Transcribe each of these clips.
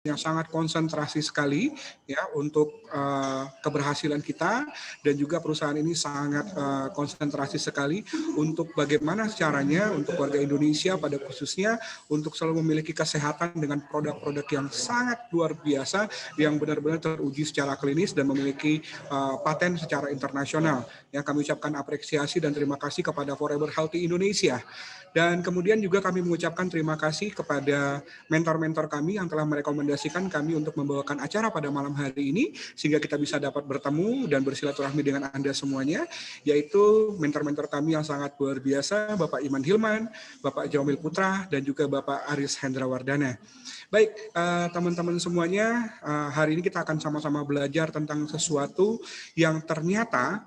yang sangat konsentrasi sekali ya untuk keberhasilan kita, dan juga perusahaan ini sangat konsentrasi sekali untuk bagaimana caranya untuk warga Indonesia pada khususnya untuk selalu memiliki kesehatan dengan produk-produk yang sangat luar biasa yang benar-benar teruji secara klinis dan memiliki paten secara internasional. Yang kami ucapkan apresiasi dan terima kasih kepada Forever Healthy Indonesia. Dan kemudian juga kami mengucapkan terima kasih kepada mentor-mentor kami yang telah merekomendasikan kami untuk membawakan acara pada malam hari ini, sehingga kita bisa dapat bertemu dan bersilaturahmi dengan Anda semuanya, yaitu mentor-mentor kami yang sangat luar biasa, Bapak Iman Hilman, Bapak Jamil Putra, dan juga Bapak Aris Hendrawardana. Baik, teman-teman semuanya, hari ini kita akan sama-sama belajar tentang sesuatu yang ternyata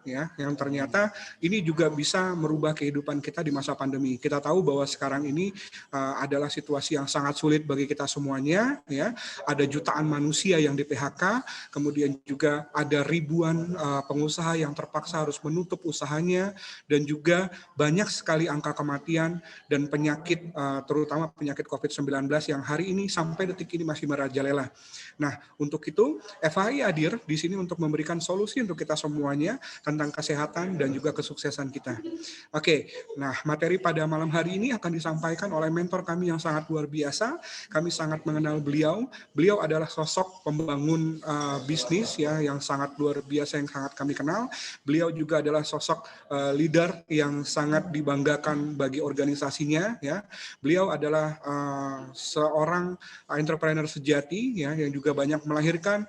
ini juga bisa merubah kehidupan kita di masa pandemi. Kita tahu bahwa sekarang ini adalah situasi yang sangat sulit bagi kita semuanya, ya. Ada jutaan manusia yang di PHK, kemudian juga ada ribuan pengusaha yang terpaksa harus menutup usahanya, dan juga banyak sekali angka kematian dan penyakit, terutama penyakit COVID-19 yang hari ini sampai detik ini masih merajalela. Nah, untuk itu FHI hadir di sini untuk memberikan solusi untuk kita semuanya tentang kesehatan dan juga kesuksesan kita. Oke, nah materi pada malam hari ini akan disampaikan oleh mentor kami yang sangat luar biasa. Kami sangat mengenal beliau. Beliau adalah sosok pembangun bisnis ya yang sangat luar biasa yang sangat kami kenal. Beliau juga adalah sosok leader yang sangat dibanggakan bagi organisasinya ya. Beliau adalah seorang entrepreneur sejati ya yang juga banyak melahirkan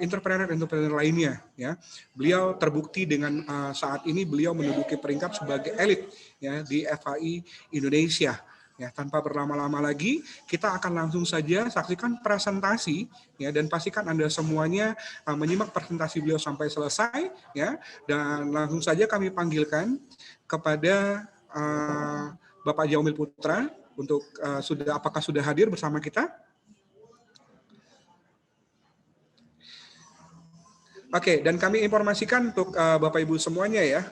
entrepreneur lainnya ya. Beliau terbukti dengan saat ini beliau menduduki peringkat sebagai elit ya di FHI Indonesia. Ya, tanpa berlama-lama lagi, kita akan langsung saja saksikan presentasi ya, dan pastikan Anda semuanya menyimak presentasi beliau sampai selesai ya, dan langsung saja kami panggilkan kepada Bapak Jamil Putra untuk apakah sudah hadir bersama kita? Oke, dan kami informasikan untuk Bapak Ibu semuanya ya,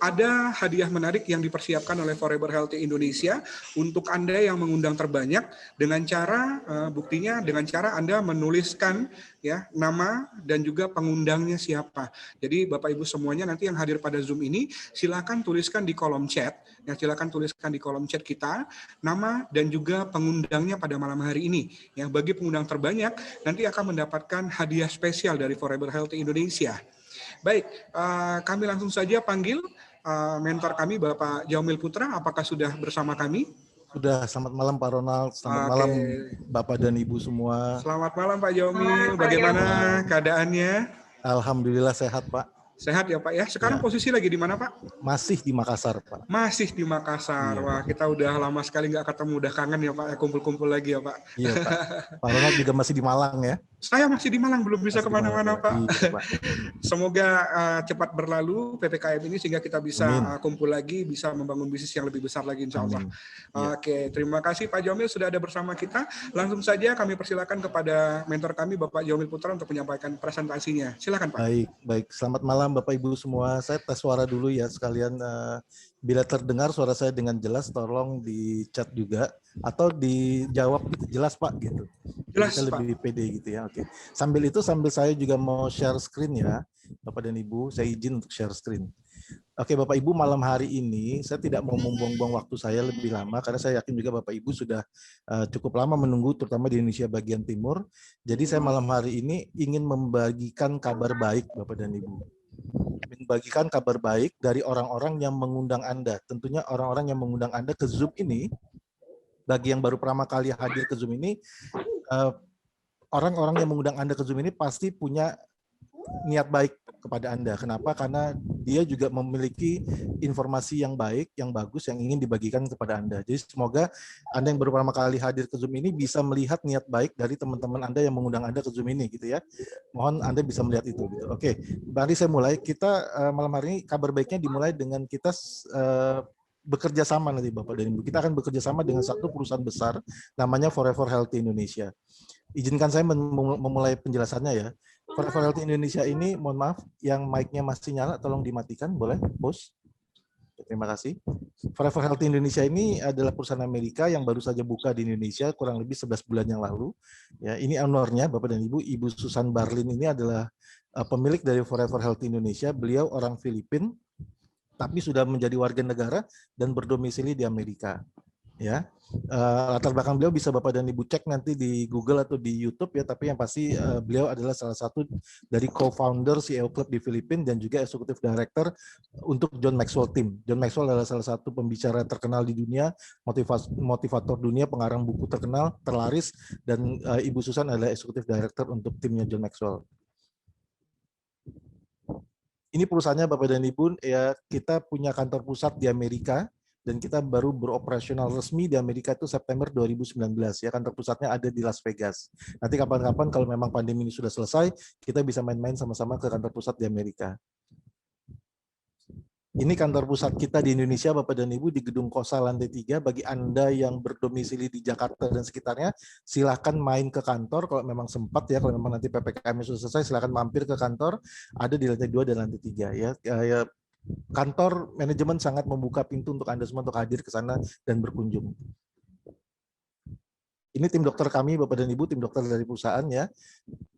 ada hadiah menarik yang dipersiapkan oleh Forever Healthy Indonesia untuk Anda yang mengundang terbanyak dengan cara, buktinya dengan cara Anda menuliskan ya nama dan juga pengundangnya siapa. Jadi Bapak Ibu semuanya nanti yang hadir pada Zoom ini silakan tuliskan di kolom chat, ya silakan tuliskan di kolom chat kita nama dan juga pengundangnya pada malam hari ini. Ya, bagi pengundang terbanyak nanti akan mendapatkan hadiah spesial dari Forever Healthy Indonesia. Baik, kami langsung saja panggil mentor kami Bapak Jamil Putra. Apakah sudah bersama kami? Sudah. Selamat malam Pak Ronald, selamat malam Bapak dan Ibu semua. Selamat malam Pak Jamil, bagaimana keadaannya? Alhamdulillah sehat Pak. Sehat ya Pak ya. Sekarang ya. Posisi lagi di mana Pak? Masih di Makassar Pak. Masih di Makassar. Iya. Wah, kita udah lama sekali nggak ketemu, udah kangen ya Pak, kumpul-kumpul lagi ya Pak. Iya Pak. Pak Ronald juga masih di Malang ya? Saya masih di Malang, belum bisa kemana-mana Pak. Iya, Pak. Semoga cepat berlalu PPKM ini sehingga kita bisa kumpul lagi, bisa membangun bisnis yang lebih besar lagi insya Allah. Oke, terima kasih Pak Jamil sudah ada bersama kita. Langsung saja kami persilakan kepada mentor kami Bapak Jamil Putra untuk menyampaikan presentasinya. Silakan Pak. Baik. Selamat malam Bapak Ibu semua. Saya tes suara dulu ya sekalian. Bila terdengar suara saya dengan jelas, tolong di chat juga atau dijawab gitu, jelas Pak gitu. Jelas Pak. Lebih pede gitu ya. Oke. Sambil saya juga mau share screen ya, Bapak dan Ibu. Saya izin untuk share screen. Oke, Bapak Ibu, malam hari ini saya tidak mau membuang-buang waktu saya lebih lama karena saya yakin juga Bapak Ibu sudah cukup lama menunggu, terutama di Indonesia bagian timur. Jadi saya malam hari ini ingin membagikan kabar baik Bapak dan Ibu. Membagikan kabar baik dari orang-orang yang mengundang Anda. Tentunya orang-orang yang mengundang Anda ke Zoom ini, bagi yang baru pertama kali hadir ke Zoom ini, orang-orang yang mengundang Anda ke Zoom ini pasti punya niat baik kepada Anda. Kenapa? Karena dia juga memiliki informasi yang baik, yang bagus, yang ingin dibagikan kepada Anda. Jadi semoga Anda yang baru pertama kali hadir ke Zoom ini bisa melihat niat baik dari teman-teman Anda yang mengundang Anda ke Zoom ini, gitu ya. Mohon Anda bisa melihat itu. Gitu. Oke, mari saya mulai. Kita malam hari ini kabar baiknya dimulai dengan kita bekerja sama nanti Bapak dan Ibu. Kita akan bekerja sama dengan satu perusahaan besar namanya Forever Healthy Indonesia. Izinkan saya memulai penjelasannya ya. Forever Healthy Indonesia ini, mohon maaf, yang mic-nya masih nyala, tolong dimatikan, boleh, Bos? Terima kasih. Forever Healthy Indonesia ini adalah perusahaan Amerika yang baru saja buka di Indonesia kurang lebih 11 bulan yang lalu. Ya, ini ownernya Bapak dan Ibu, Ibu Susan Barlin ini adalah pemilik dari Forever Healthy Indonesia. Beliau orang Filipina, tapi sudah menjadi warga negara dan berdomisili di Amerika. Ya, latar belakang beliau bisa Bapak dan Ibu cek nanti di Google atau di YouTube ya. Tapi yang pasti beliau adalah salah satu dari co-founder CEO Club di Filipina dan juga executive director untuk John Maxwell Team. John Maxwell adalah salah satu pembicara terkenal di dunia, motivator dunia, pengarang buku terkenal, terlaris, dan Ibu Susan adalah executive director untuk timnya John Maxwell. Ini perusahaannya Bapak dan Ibu, ya kita punya kantor pusat di Amerika dan kita baru beroperasional resmi di Amerika itu September 2019 ya. Kantor pusatnya ada di Las Vegas. Nanti kapan-kapan kalau memang pandemi ini sudah selesai, kita bisa main-main sama-sama ke kantor pusat di Amerika. Ini kantor pusat kita di Indonesia, Bapak dan Ibu, di Gedung Kosa lantai 3. Bagi Anda yang berdomisili di Jakarta dan sekitarnya, silakan main ke kantor kalau memang sempat ya. Kalau memang nanti PPKM sudah selesai, silakan mampir ke kantor. Ada di lantai 2 dan lantai 3 ya. Kantor manajemen sangat membuka pintu untuk Anda semua untuk hadir ke sana dan berkunjung. Ini tim dokter kami, Bapak dan Ibu, tim dokter dari perusahaan ya.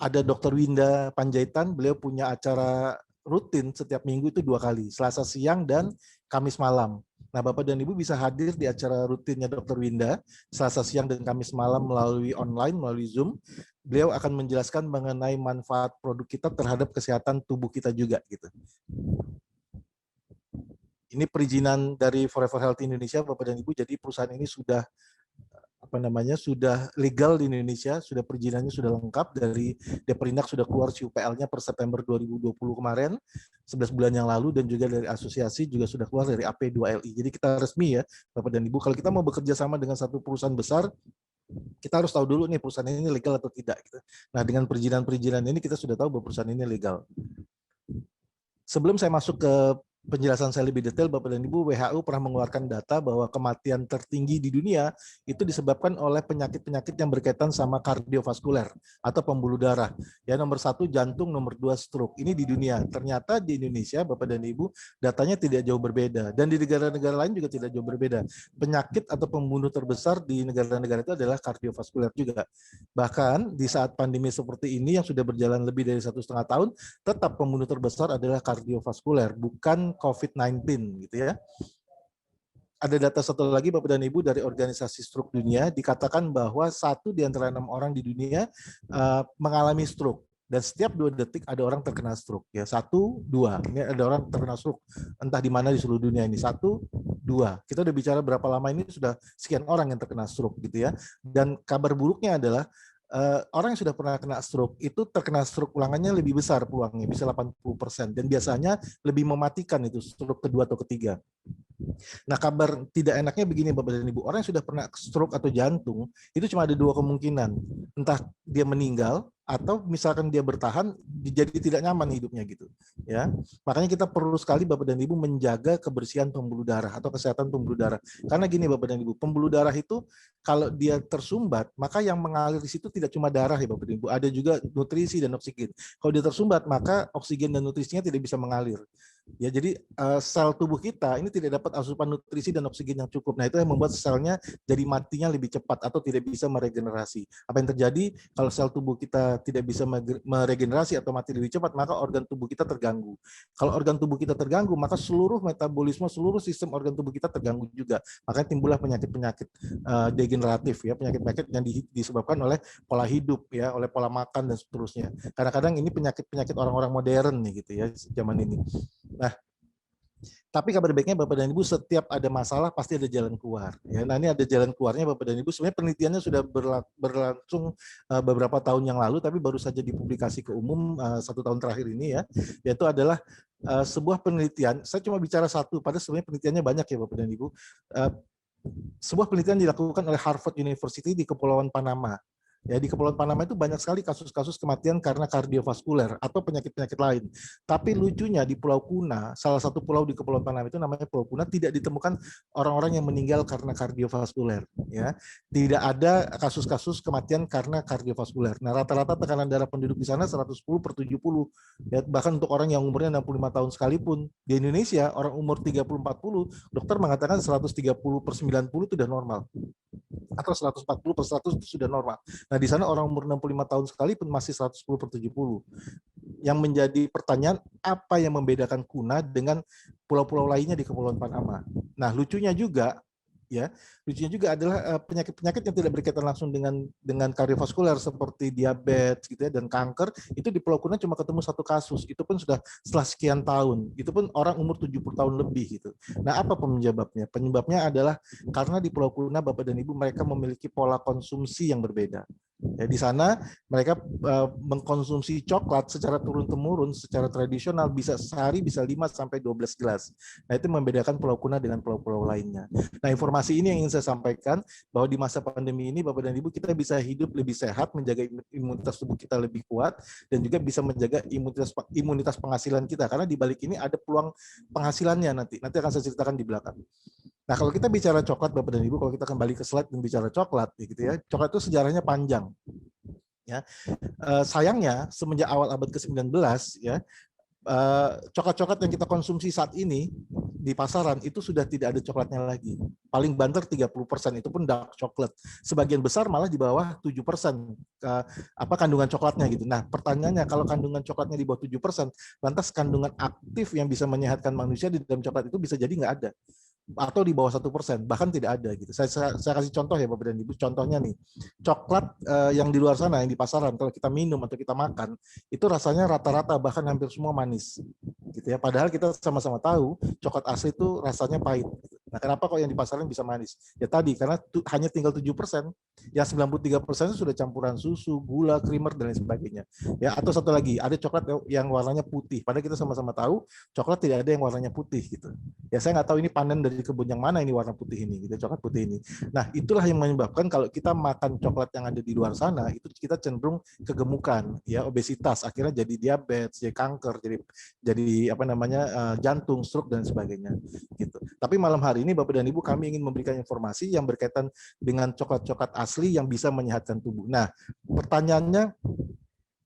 Ada Dr. Winda Panjaitan, beliau punya acara rutin setiap minggu itu 2 kali, Selasa siang dan Kamis malam. Nah, Bapak dan Ibu bisa hadir di acara rutinnya Dr. Winda, Selasa siang dan Kamis malam melalui online, melalui Zoom. Beliau akan menjelaskan mengenai manfaat produk kita terhadap kesehatan tubuh kita juga gitu. Ini perizinan dari Forever Healthy Indonesia, Bapak dan Ibu. Jadi perusahaan ini sudah sudah legal di Indonesia, sudah perizinannya sudah lengkap, dari Deperindak sudah keluar CUPL-nya per September 2020 kemarin, 11 bulan yang lalu, dan juga dari asosiasi juga sudah keluar dari AP2LI. Jadi kita resmi ya, Bapak dan Ibu, kalau kita mau bekerja sama dengan satu perusahaan besar, kita harus tahu dulu nih perusahaan ini legal atau tidak. Nah, dengan perizinan-perizinan ini kita sudah tahu bahwa perusahaan ini legal. Sebelum saya masuk ke penjelasan saya lebih detail, Bapak dan Ibu, WHO pernah mengeluarkan data bahwa kematian tertinggi di dunia itu disebabkan oleh penyakit-penyakit yang berkaitan sama kardiovaskuler atau pembuluh darah. Ya, nomor 1 jantung, nomor 2 stroke. Ini di dunia. Ternyata di Indonesia, Bapak dan Ibu, datanya tidak jauh berbeda. Dan di negara-negara lain juga tidak jauh berbeda. Penyakit atau pembunuh terbesar di negara-negara itu adalah kardiovaskuler juga. Bahkan di saat pandemi seperti ini yang sudah berjalan lebih dari 1,5 tahun, tetap pembunuh terbesar adalah kardiovaskuler, bukan COVID-19 gitu ya. Ada data satu lagi Bapak dan Ibu dari Organisasi Stroke Dunia, dikatakan bahwa 1 di antara 6 orang di dunia mengalami stroke. Dan setiap 2 detik ada orang terkena stroke. Ya, 1, 2. Ini ada orang terkena stroke. Entah di mana di seluruh dunia ini. 1, 2. Kita udah bicara berapa lama ini, sudah sekian orang yang terkena stroke gitu ya. Dan kabar buruknya adalah orang yang sudah pernah kena stroke itu terkena stroke ulangannya lebih besar peluangnya, bisa 80%, dan biasanya lebih mematikan itu stroke kedua atau ketiga. Nah, kabar tidak enaknya begini Bapak dan Ibu, orang yang sudah pernah stroke atau jantung itu cuma ada 2 kemungkinan, entah dia meninggal atau misalkan dia bertahan jadi tidak nyaman hidupnya gitu ya. Makanya kita perlu sekali Bapak dan Ibu menjaga kebersihan pembuluh darah atau kesehatan pembuluh darah. Karena gini Bapak dan Ibu, pembuluh darah itu kalau dia tersumbat, maka yang mengalir di situ tidak cuma darah ya Bapak dan Ibu, ada juga nutrisi dan oksigen. Kalau dia tersumbat, maka oksigen dan nutrisinya tidak bisa mengalir. Ya, jadi sel tubuh kita ini tidak dapat asupan nutrisi dan oksigen yang cukup. Nah, itu yang membuat selnya jadi matinya lebih cepat atau tidak bisa meregenerasi. Apa yang terjadi kalau sel tubuh kita tidak bisa meregenerasi atau mati lebih cepat, maka organ tubuh kita terganggu. Kalau organ tubuh kita terganggu, maka seluruh metabolisme, seluruh sistem organ tubuh kita terganggu juga. Makanya timbullah penyakit-penyakit degeneratif ya, penyakit-penyakit yang disebabkan oleh pola hidup ya, oleh pola makan dan seterusnya. Kadang-kadang ini penyakit-penyakit orang-orang modern nih gitu ya zaman ini. Nah, tapi kabar baiknya Bapak dan Ibu, setiap ada masalah pasti ada jalan keluar. Ya, nah ini ada jalan keluarnya Bapak dan Ibu. Sebenarnya penelitiannya sudah berlangsung beberapa tahun yang lalu, tapi baru saja dipublikasi ke umum 1 tahun terakhir ini ya. Yaitu adalah sebuah penelitian. Saya cuma bicara satu, padahal sebenarnya penelitiannya banyak ya Bapak dan Ibu. Sebuah penelitian dilakukan oleh Harvard University di Kepulauan Panama. Ya, di Kepulauan Panama itu banyak sekali kasus-kasus kematian karena kardiovaskuler atau penyakit-penyakit lain. Tapi lucunya di Pulau Kuna, salah satu pulau di Kepulauan Panama itu namanya Pulau Kuna, tidak ditemukan orang-orang yang meninggal karena kardiovaskuler. Ya, tidak ada kasus-kasus kematian karena kardiovaskuler. Nah, rata-rata tekanan darah penduduk di sana 110/70. Ya, bahkan untuk orang yang umurnya 65 tahun sekalipun di Indonesia, orang umur 30-40, dokter mengatakan 130/90 itu sudah normal. Atau 140/100 itu sudah normal. Nah, di sana orang umur 65 tahun sekalipun masih 110/70. Yang menjadi pertanyaan, apa yang membedakan Kuna dengan pulau-pulau lainnya di Kepulauan Panama? Nah, lucunya juga adalah penyakit-penyakit yang tidak berkaitan langsung dengan kardiovaskuler seperti diabetes gitu ya dan kanker, itu di Pulau Kuna cuma ketemu satu kasus. Itu pun sudah setelah sekian tahun. Itu pun orang umur 70 tahun lebih gitu. Nah, apa penyebabnya? Penyebabnya adalah karena di Pulau Kuna, Bapak dan Ibu, mereka memiliki pola konsumsi yang berbeda. Ya, di sana mereka mengkonsumsi coklat secara turun-temurun, secara tradisional, bisa sehari bisa 5-12 gelas. Nah, itu membedakan Pulau Kuna dengan pulau-pulau lainnya. Nah, informasi ini yang ingin saya sampaikan, bahwa di masa pandemi ini, Bapak dan Ibu, kita bisa hidup lebih sehat, menjaga imunitas tubuh kita lebih kuat, dan juga bisa menjaga imunitas penghasilan kita. Karena di balik ini ada peluang penghasilannya nanti. Nanti akan saya ceritakan di belakang. Nah, kalau kita bicara coklat, Bapak dan Ibu, kalau kita kembali ke slide dan bicara coklat, gitu ya, coklat itu sejarahnya panjang. Ya, sayangnya semenjak awal abad ke-19, ya, coklat-coklat yang kita konsumsi saat ini di pasaran itu sudah tidak ada coklatnya lagi. Paling banter 30%, itu pun dark coklat. Sebagian besar malah di bawah 7% kandungan coklatnya gitu. Nah, pertanyaannya, kalau kandungan coklatnya di bawah 7%, lantas kandungan aktif yang bisa menyehatkan manusia di dalam coklat itu bisa jadi nggak ada, atau di bawah 1%, bahkan tidak ada gitu. Saya kasih contoh ya Bapak dan Ibu. Contohnya nih, coklat yang di luar sana, yang di pasaran, kalau kita minum atau kita makan, itu rasanya rata-rata bahkan hampir semua manis, gitu ya. Padahal kita sama-sama tahu coklat asli itu rasanya pahit. Nah, kenapa kok yang di pasaran bisa manis? Ya tadi, karena hanya tinggal 7%, yang 93% itu sudah campuran susu, gula, creamer, dan lain sebagainya. Ya, atau satu lagi, ada coklat yang warnanya putih. Padahal kita sama-sama tahu coklat tidak ada yang warnanya putih gitu. Ya, saya nggak tahu ini panen dari kebun yang mana ini warna putih ini, gitu, coklat putih ini. Nah, itulah yang menyebabkan kalau kita makan coklat yang ada di luar sana, itu kita cenderung kegemukan, ya, obesitas, akhirnya jadi diabetes, jadi kanker, jadi jantung, stroke, dan sebagainya. Gitu. Tapi malam hari ini, Bapak dan Ibu, kami ingin memberikan informasi yang berkaitan dengan coklat-coklat asli yang bisa menyehatkan tubuh. Nah, pertanyaannya,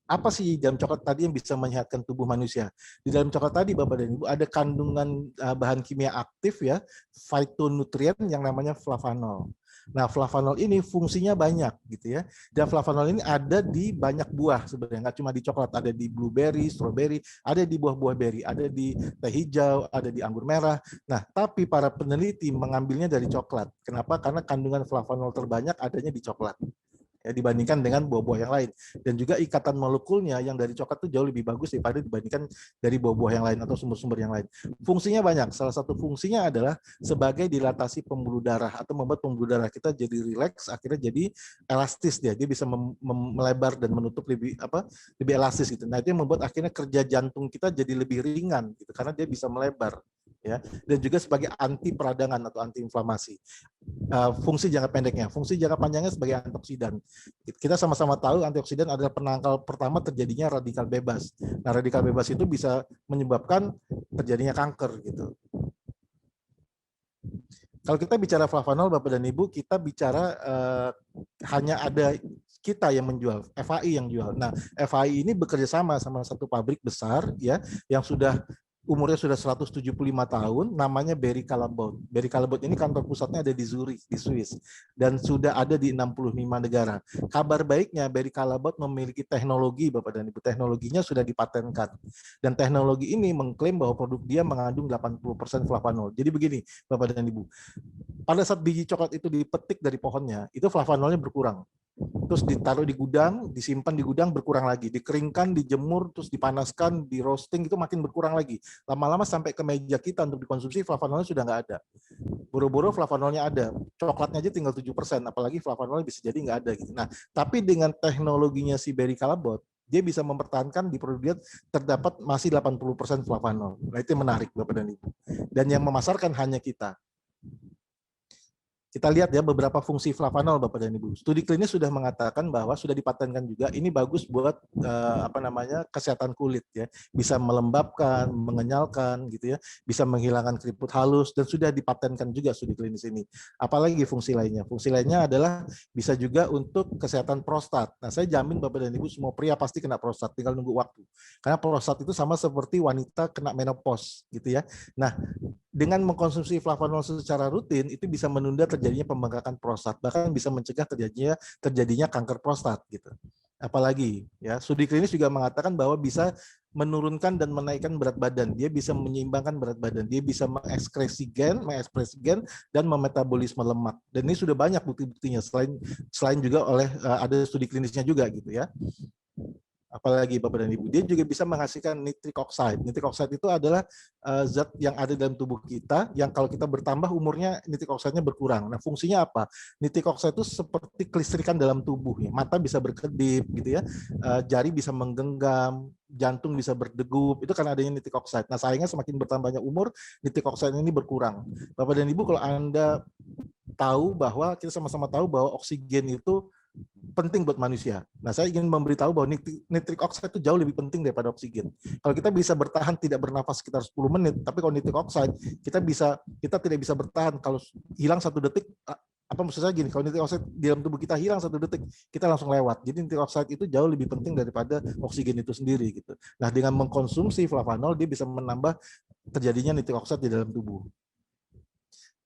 apa sih dalam coklat tadi yang bisa menyehatkan tubuh manusia? Di dalam coklat tadi, Bapak dan Ibu, ada kandungan bahan kimia aktif ya, fitonutrien yang namanya flavanol. Nah, flavanol ini fungsinya banyak gitu ya. Dan flavanol ini ada di banyak buah sebenarnya, nggak cuma di coklat, ada di blueberry, strawberry, ada di buah-buah berry, ada di teh hijau, ada di anggur merah. Nah, tapi para peneliti mengambilnya dari coklat. Kenapa? Karena kandungan flavanol terbanyak adanya di coklat, ya, dibandingkan dengan buah-buah yang lain. Dan juga ikatan molekulnya yang dari coklat itu jauh lebih bagus daripada dibandingkan dari buah-buah yang lain atau sumber-sumber yang lain. Fungsinya banyak. Salah satu fungsinya adalah sebagai dilatasi pembuluh darah atau membuat pembuluh darah kita jadi rileks, akhirnya jadi elastis dia. Dia bisa melebar dan menutup lebih elastis gitu. Nah, itu yang membuat akhirnya kerja jantung kita jadi lebih ringan gitu karena dia bisa melebar, ya. Dan juga sebagai anti peradangan atau anti inflamasi. Fungsi jangka pendeknya, fungsi jangka panjangnya sebagai antioksidan. Kita sama-sama tahu antioksidan adalah penangkal pertama terjadinya radikal bebas. Nah, radikal bebas itu bisa menyebabkan terjadinya kanker gitu. Kalau kita bicara flavanol, Bapak dan Ibu, kita bicara hanya ada kita yang menjual, FAI yang jual. Nah, FAI ini bekerja sama satu pabrik besar, ya, yang umurnya sudah 175 tahun, namanya Berry Callebaut. Berry Callebaut ini kantor pusatnya ada di Zurich, di Swiss, dan sudah ada di 65 negara. Kabar baiknya, Berry Callebaut memiliki teknologi, Bapak dan Ibu. Teknologinya sudah dipatenkan. Dan teknologi ini mengklaim bahwa produk dia mengandung 80% flavanol. Jadi begini, Bapak dan Ibu, pada saat biji coklat itu dipetik dari pohonnya, itu flavanolnya berkurang. Terus ditaruh di gudang, disimpan di gudang, berkurang lagi, dikeringkan, dijemur, terus dipanaskan, di roasting, itu makin berkurang lagi. Lama-lama sampai ke meja kita untuk dikonsumsi, flavanolnya sudah nggak ada. Boro-boro flavanolnya ada, coklatnya aja tinggal 7%, apalagi flavanolnya bisa jadi nggak ada gitu. Nah, tapi dengan teknologinya si Berry Callebaut, dia bisa mempertahankan di produk dia terdapat masih 80% flavanol. Nah, itu yang menarik, Bapak dan Ibu. Dan yang memasarkan hanya kita. Kita lihat ya beberapa fungsi flavanol Bapak dan Ibu. Studi klinis sudah mengatakan bahwa sudah dipatenkan juga ini bagus buat kesehatan kulit ya. Bisa melembabkan, mengenyalkan gitu ya, bisa menghilangkan keriput halus dan sudah dipatenkan juga studi klinis ini. Apalagi fungsi lainnya? Fungsi lainnya adalah bisa juga untuk kesehatan prostat. Nah, saya jamin Bapak dan Ibu semua pria pasti kena prostat, tinggal nunggu waktu. Karena prostat itu sama seperti wanita kena menopause gitu ya. Nah, dengan mengkonsumsi flavanol secara rutin itu bisa menunda terjadinya pembengkakan prostat, bahkan bisa mencegah terjadinya kanker prostat gitu. Apalagi ya, studi klinis juga mengatakan bahwa bisa menurunkan dan menaikkan berat badan. Dia bisa menyeimbangkan berat badan. Dia bisa mengekspresi gen dan memetabolisme lemak. Dan ini sudah banyak bukti-buktinya selain juga oleh ada studi klinisnya juga gitu ya. Apalagi Bapak dan Ibu, dia juga bisa menghasilkan nitric oxide. Nitric oxide itu adalah zat yang ada dalam tubuh kita, yang kalau kita bertambah umurnya nitric oxide-nya berkurang. Nah, fungsinya apa? Nitric oxide itu seperti kelistrikan dalam tubuh. Ya. Mata bisa berkedip, gitu ya. Jari bisa menggenggam, jantung bisa berdegup. Itu karena adanya nitric oxide. Nah, sayangnya semakin bertambahnya umur, nitric oxide ini berkurang. Bapak dan Ibu, kalau Anda tahu bahwa kita sama-sama tahu bahwa oksigen itu penting buat manusia. Nah, saya ingin memberitahu bahwa nitric oxide itu jauh lebih penting daripada oksigen. Kalau kita bisa bertahan tidak bernafas sekitar 10 menit, tapi kalau nitric oxide kita tidak bisa bertahan kalau hilang 1 detik. Apa maksud saya gini, kalau nitric oxide di dalam tubuh kita hilang 1 detik, kita langsung lewat. Jadi nitric oxide itu jauh lebih penting daripada oksigen itu sendiri gitu. Nah, dengan mengkonsumsi flavanol dia bisa menambah terjadinya nitric oxide di dalam tubuh.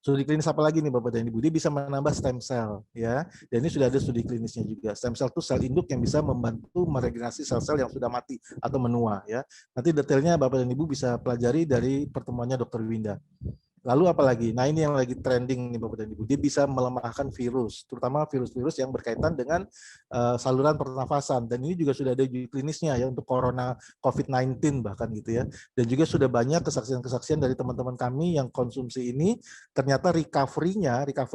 Studi klinis apa lagi nih Bapak dan Ibu? Dia bisa menambah stem cell ya. Dan ini sudah ada studi klinisnya juga. Stem cell itu sel induk yang bisa membantu meregenerasi sel-sel yang sudah mati atau menua ya. Nanti detailnya Bapak dan Ibu bisa pelajari dari pertemuannya Dr. Winda. Lalu apa lagi? Nah, ini yang lagi trending nih Bapak dan Ibu. Dia bisa melemahkan virus, terutama virus-virus yang berkaitan dengan saluran pernafasan. Dan ini juga sudah ada uji klinisnya ya untuk corona COVID-19 bahkan gitu ya. Dan juga sudah banyak kesaksian-kesaksian dari teman-teman kami yang konsumsi ini ternyata recovery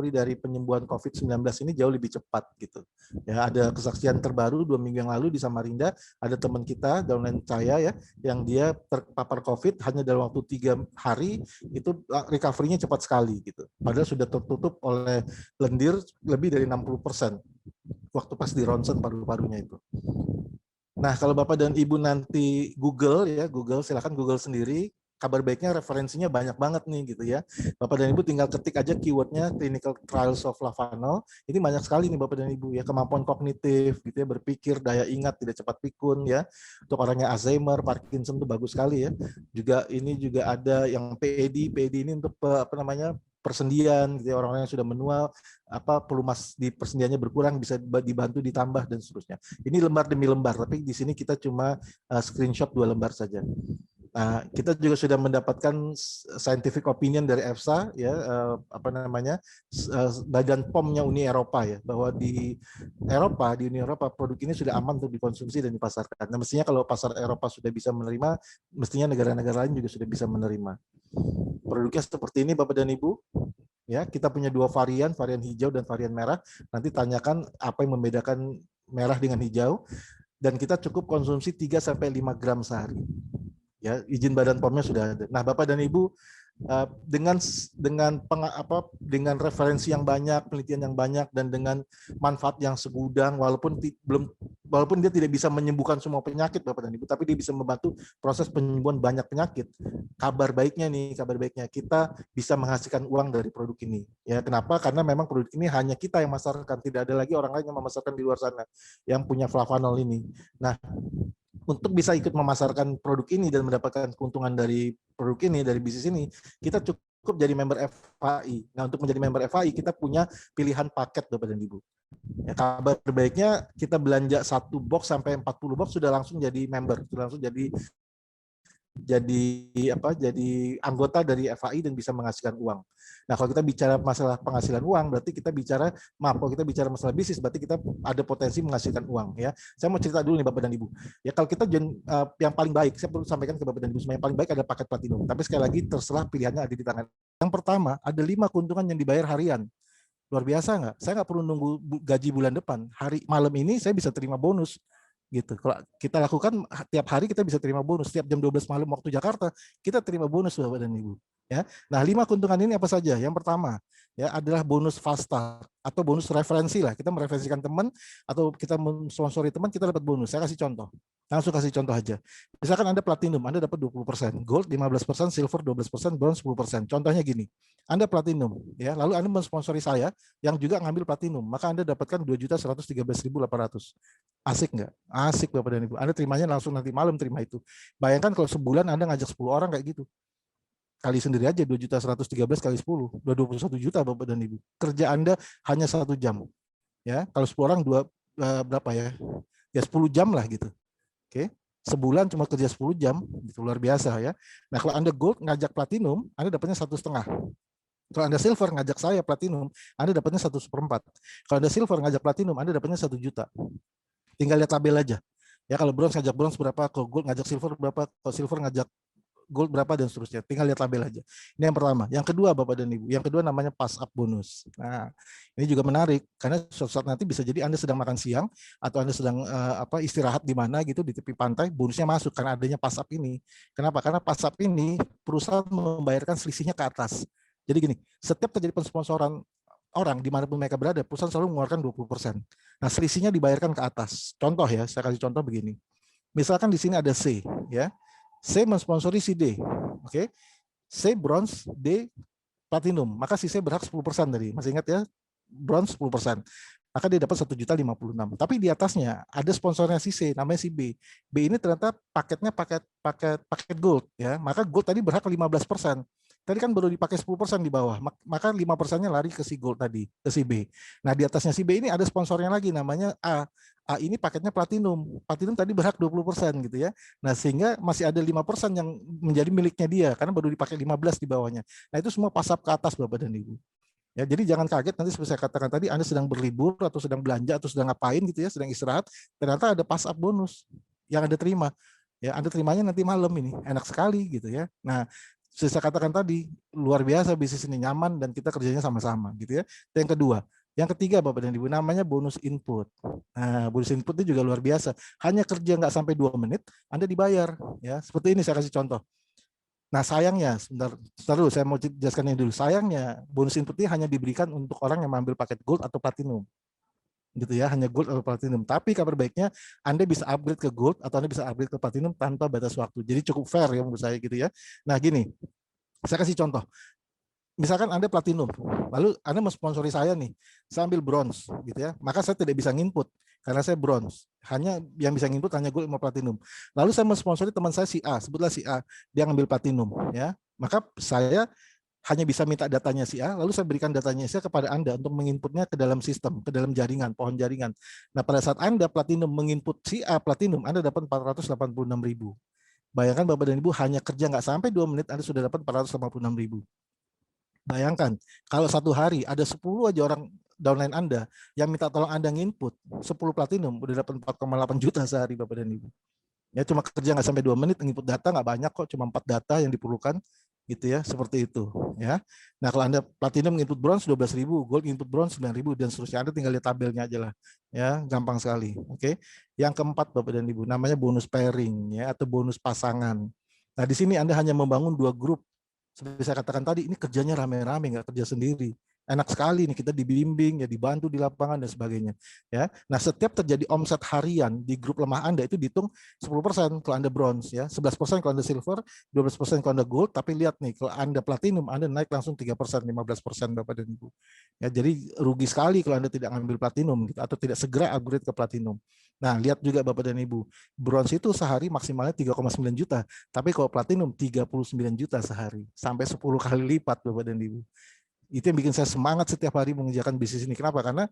dari penyembuhan COVID-19 ini jauh lebih cepat gitu. Ya, ada kesaksian terbaru 2 minggu yang lalu di Samarinda, ada teman kita downline saya ya yang dia terpapar COVID hanya dalam waktu 3 hari itu recovery-nya cepat sekali gitu. Padahal sudah tertutup oleh lendir lebih dari 60% waktu pas di ronsen paru-parunya itu. Nah, kalau Bapak dan Ibu nanti Google silakan Google sendiri. Kabar baiknya referensinya banyak banget nih gitu ya. Bapak dan Ibu tinggal ketik aja keywordnya clinical trials of flavanol. Ini banyak sekali nih Bapak dan Ibu ya, kemampuan kognitif gitu ya, berpikir, daya ingat, tidak cepat pikun ya. Untuk orangnya Alzheimer, Parkinson itu bagus sekali ya. Ini juga ada yang PED ini untuk persendian gitu ya, orang-orang yang sudah menua pelumas di persendiannya berkurang bisa dibantu ditambah dan seterusnya. Ini lembar demi lembar, tapi di sini kita cuma screenshot 2 lembar saja. Nah, kita juga sudah mendapatkan scientific opinion dari EFSA ya Badan POM-nya Uni Eropa ya, bahwa di Uni Eropa produk ini sudah aman untuk dikonsumsi dan dipasarkan. Nah, mestinya kalau pasar Eropa sudah bisa menerima, mestinya negara-negara lain juga sudah bisa menerima. Produknya seperti ini Bapak dan Ibu. Ya, kita punya 2 varian hijau dan varian merah. Nanti tanyakan apa yang membedakan merah dengan hijau, dan kita cukup konsumsi 3-5 gram sehari. Ya, izin Badan POM-nya sudah ada. Nah, Bapak dan Ibu, dengan referensi yang banyak, penelitian yang banyak, dan dengan manfaat yang segudang, walaupun dia tidak bisa menyembuhkan semua penyakit Bapak dan Ibu, tapi dia bisa membantu proses penyembuhan banyak penyakit. Kabar baiknya kita bisa menghasilkan uang dari produk ini. Ya, kenapa? Karena memang produk ini hanya kita yang memasarkan, tidak ada lagi orang lain yang memasarkan di luar sana yang punya flavanol ini. Nah, untuk bisa ikut memasarkan produk ini dan mendapatkan keuntungan dari produk ini, dari bisnis ini, kita cukup jadi member FAI. Nah, untuk menjadi member FAI, kita punya pilihan paket Bapak dan Ibu. Ya, kabar baiknya kita belanja 1 box sampai 40 box sudah langsung jadi member, sudah langsung jadi anggota dari FAI dan bisa menghasilkan uang. Nah, kalau kita bicara masalah penghasilan uang, berarti kita bicara masalah bisnis, berarti kita ada potensi menghasilkan uang ya. Saya mau cerita dulu nih Bapak dan Ibu. Ya, kalau kita yang paling baik, saya perlu sampaikan ke Bapak dan Ibu, yang paling baik ada paket platinum. Tapi sekali lagi terserah pilihannya ada di tangan. Yang pertama, ada 5 keuntungan yang dibayar harian. Luar biasa nggak? Saya nggak perlu nunggu gaji bulan depan. Malam ini saya bisa terima bonus. Gitu. Kalau kita lakukan tiap hari kita bisa terima bonus. Setiap jam 12 malam waktu Jakarta kita terima bonus Bapak dan Ibu. Ya. Nah, 5 keuntungan ini apa saja? Yang pertama, ya adalah bonus fast start atau bonus referensi lah. Kita mereferensikan teman atau kita mensponsori teman, kita dapat bonus. Saya kasih contoh. Langsung kasih contoh aja. Misalkan Anda platinum, Anda dapat 20%, gold 15%, silver 12%, bronze 10%. Contohnya gini. Anda platinum, ya, lalu Anda mensponsori saya yang juga ngambil platinum, maka Anda dapatkan 2.113.800. Asik nggak? Asik Bapak dan Ibu. Anda terimanya langsung nanti malam terima itu. Bayangkan kalau sebulan Anda ngajak 10 orang kayak gitu, kali sendiri aja 2.113 kali 10, 21 juta Bapak dan Ibu. Kerja Anda hanya 1 jam. Ya, kalau 10 orang berapa ya? Ya 10 jam lah gitu. Oke. Sebulan cuma kerja 10 jam, itu luar biasa ya. Nah, kalau Anda gold ngajak platinum, Anda dapatnya 1,5. Kalau Anda silver ngajak saya platinum, Anda dapatnya 1/4. Kalau Anda silver ngajak platinum, Anda dapatnya 1 juta. Tinggal lihat tabel aja. Ya, kalau bronze ngajak bronze berapa, kalau gold ngajak silver berapa, kalau silver ngajak gold berapa dan seterusnya. Tinggal lihat tabel aja. Ini yang pertama. Yang kedua Bapak dan Ibu, yang kedua namanya pass up bonus. Nah, ini juga menarik karena suatu saat nanti bisa jadi Anda sedang makan siang atau Anda sedang istirahat di mana gitu di tepi pantai, bonusnya masuk karena adanya pass up ini. Kenapa? Karena pass up ini perusahaan membayarkan selisihnya ke atas. Jadi gini, setiap terjadi pensponsoran orang dimanapun mereka berada, perusahaan selalu mengeluarkan 20%. Nah, selisihnya dibayarkan ke atas. Contoh ya, saya kasih contoh begini. Misalkan di sini ada C, ya. C mensponsori si D. Oke. C bronze, D platinum. Maka si C berhak 10% tadi. Masih ingat ya? Bronze 10%. Maka dia dapat 1.056. Tapi di atasnya ada sponsornya si C, namanya si B. B ini ternyata paketnya paket gold ya. Maka gold tadi berhak 15%. Tadi kan baru dipakai 10% di bawah, maka 5%-nya lari ke si gold tadi, ke si B. Nah, di atasnya si B ini ada sponsornya lagi namanya A. A ini paketnya platinum. Platinum tadi berhak 20% gitu ya. Nah, sehingga masih ada 5% yang menjadi miliknya dia karena baru dipakai 15 di bawahnya. Nah, itu semua pasap ke atas Bapak dan Ibu. Ya, jadi jangan kaget nanti seperti saya katakan tadi Anda sedang berlibur atau sedang belanja atau sedang ngapain gitu ya, sedang istirahat, ternyata ada pass up bonus yang Anda terima. Ya, Anda terimanya nanti malam ini. Enak sekali gitu ya. Nah, saya katakan tadi luar biasa bisnis ini, nyaman dan kita kerjanya sama-sama gitu ya. Yang kedua, yang ketiga Bapak dan Ibu namanya bonus input. Nah, bonus input itu juga luar biasa. Hanya kerja nggak sampai 2 menit, Anda dibayar. Ya, seperti ini saya kasih contoh. Nah, sayangnya, sebentar dulu saya mau jelaskan ini dulu. Sayangnya, bonus input ini hanya diberikan untuk orang yang mengambil paket gold atau platinum. Gitu ya, hanya gold atau platinum. Tapi kabar baiknya Anda bisa upgrade ke gold atau Anda bisa upgrade ke platinum tanpa batas waktu. Jadi cukup fair ya menurut saya gitu ya. Nah, gini, saya kasih contoh. Misalkan Anda platinum, lalu Anda mensponsori saya nih, saya ambil bronze gitu ya, maka saya tidak bisa nginput karena saya bronze. Hanya yang bisa nginput hanya gold sama platinum. Lalu saya mensponsori teman saya si A, sebutlah si A, dia ngambil platinum ya. Maka saya hanya bisa minta datanya si A, lalu saya berikan datanya si A kepada Anda untuk menginputnya ke dalam sistem, ke dalam jaringan, pohon jaringan. Nah, pada saat Anda platinum menginput si A platinum, Anda dapat 486.000. Bayangkan Bapak dan Ibu hanya kerja nggak sampai 2 menit, Anda sudah dapat 486.000. Bayangkan, kalau satu hari ada 10 aja orang downline Anda yang minta tolong Anda nginput 10 platinum, udah dapat 4,8 juta sehari Bapak dan Ibu. Ya cuma kerja nggak sampai 2 menit, nginput data nggak banyak kok, cuma 4 data yang diperlukan gitu ya, seperti itu ya. Nah, kalau Anda platinum nginput bronze 12.000, gold nginput bronze 9.000 dan seterusnya. Anda tinggal lihat tabelnya aja lah. Ya, gampang sekali. Oke. Yang keempat Bapak dan Ibu, namanya bonus pairing ya atau bonus pasangan. Nah, di sini Anda hanya membangun 2 grup. Seperti saya katakan tadi, ini kerjanya rame-rame, nggak kerja sendiri. Enak sekali nih, kita dibimbing, ya dibantu di lapangan dan sebagainya. Ya, nah setiap terjadi omset harian di grup lemah Anda itu dihitung 10% kalau Anda bronze, ya 11% kalau Anda silver, 12% kalau Anda gold. Tapi lihat nih, kalau Anda platinum, Anda naik langsung 3%, 15% Bapak dan Ibu. Ya, jadi rugi sekali kalau Anda tidak ngambil platinum gitu, atau tidak segera upgrade ke platinum. Nah, lihat juga Bapak dan Ibu, bronze itu sehari maksimalnya 3,9 juta, tapi kalau platinum 39 juta sehari, sampai 10 kali lipat Bapak dan Ibu. Itu yang bikin saya semangat setiap hari mengerjakan bisnis ini. Kenapa? Karena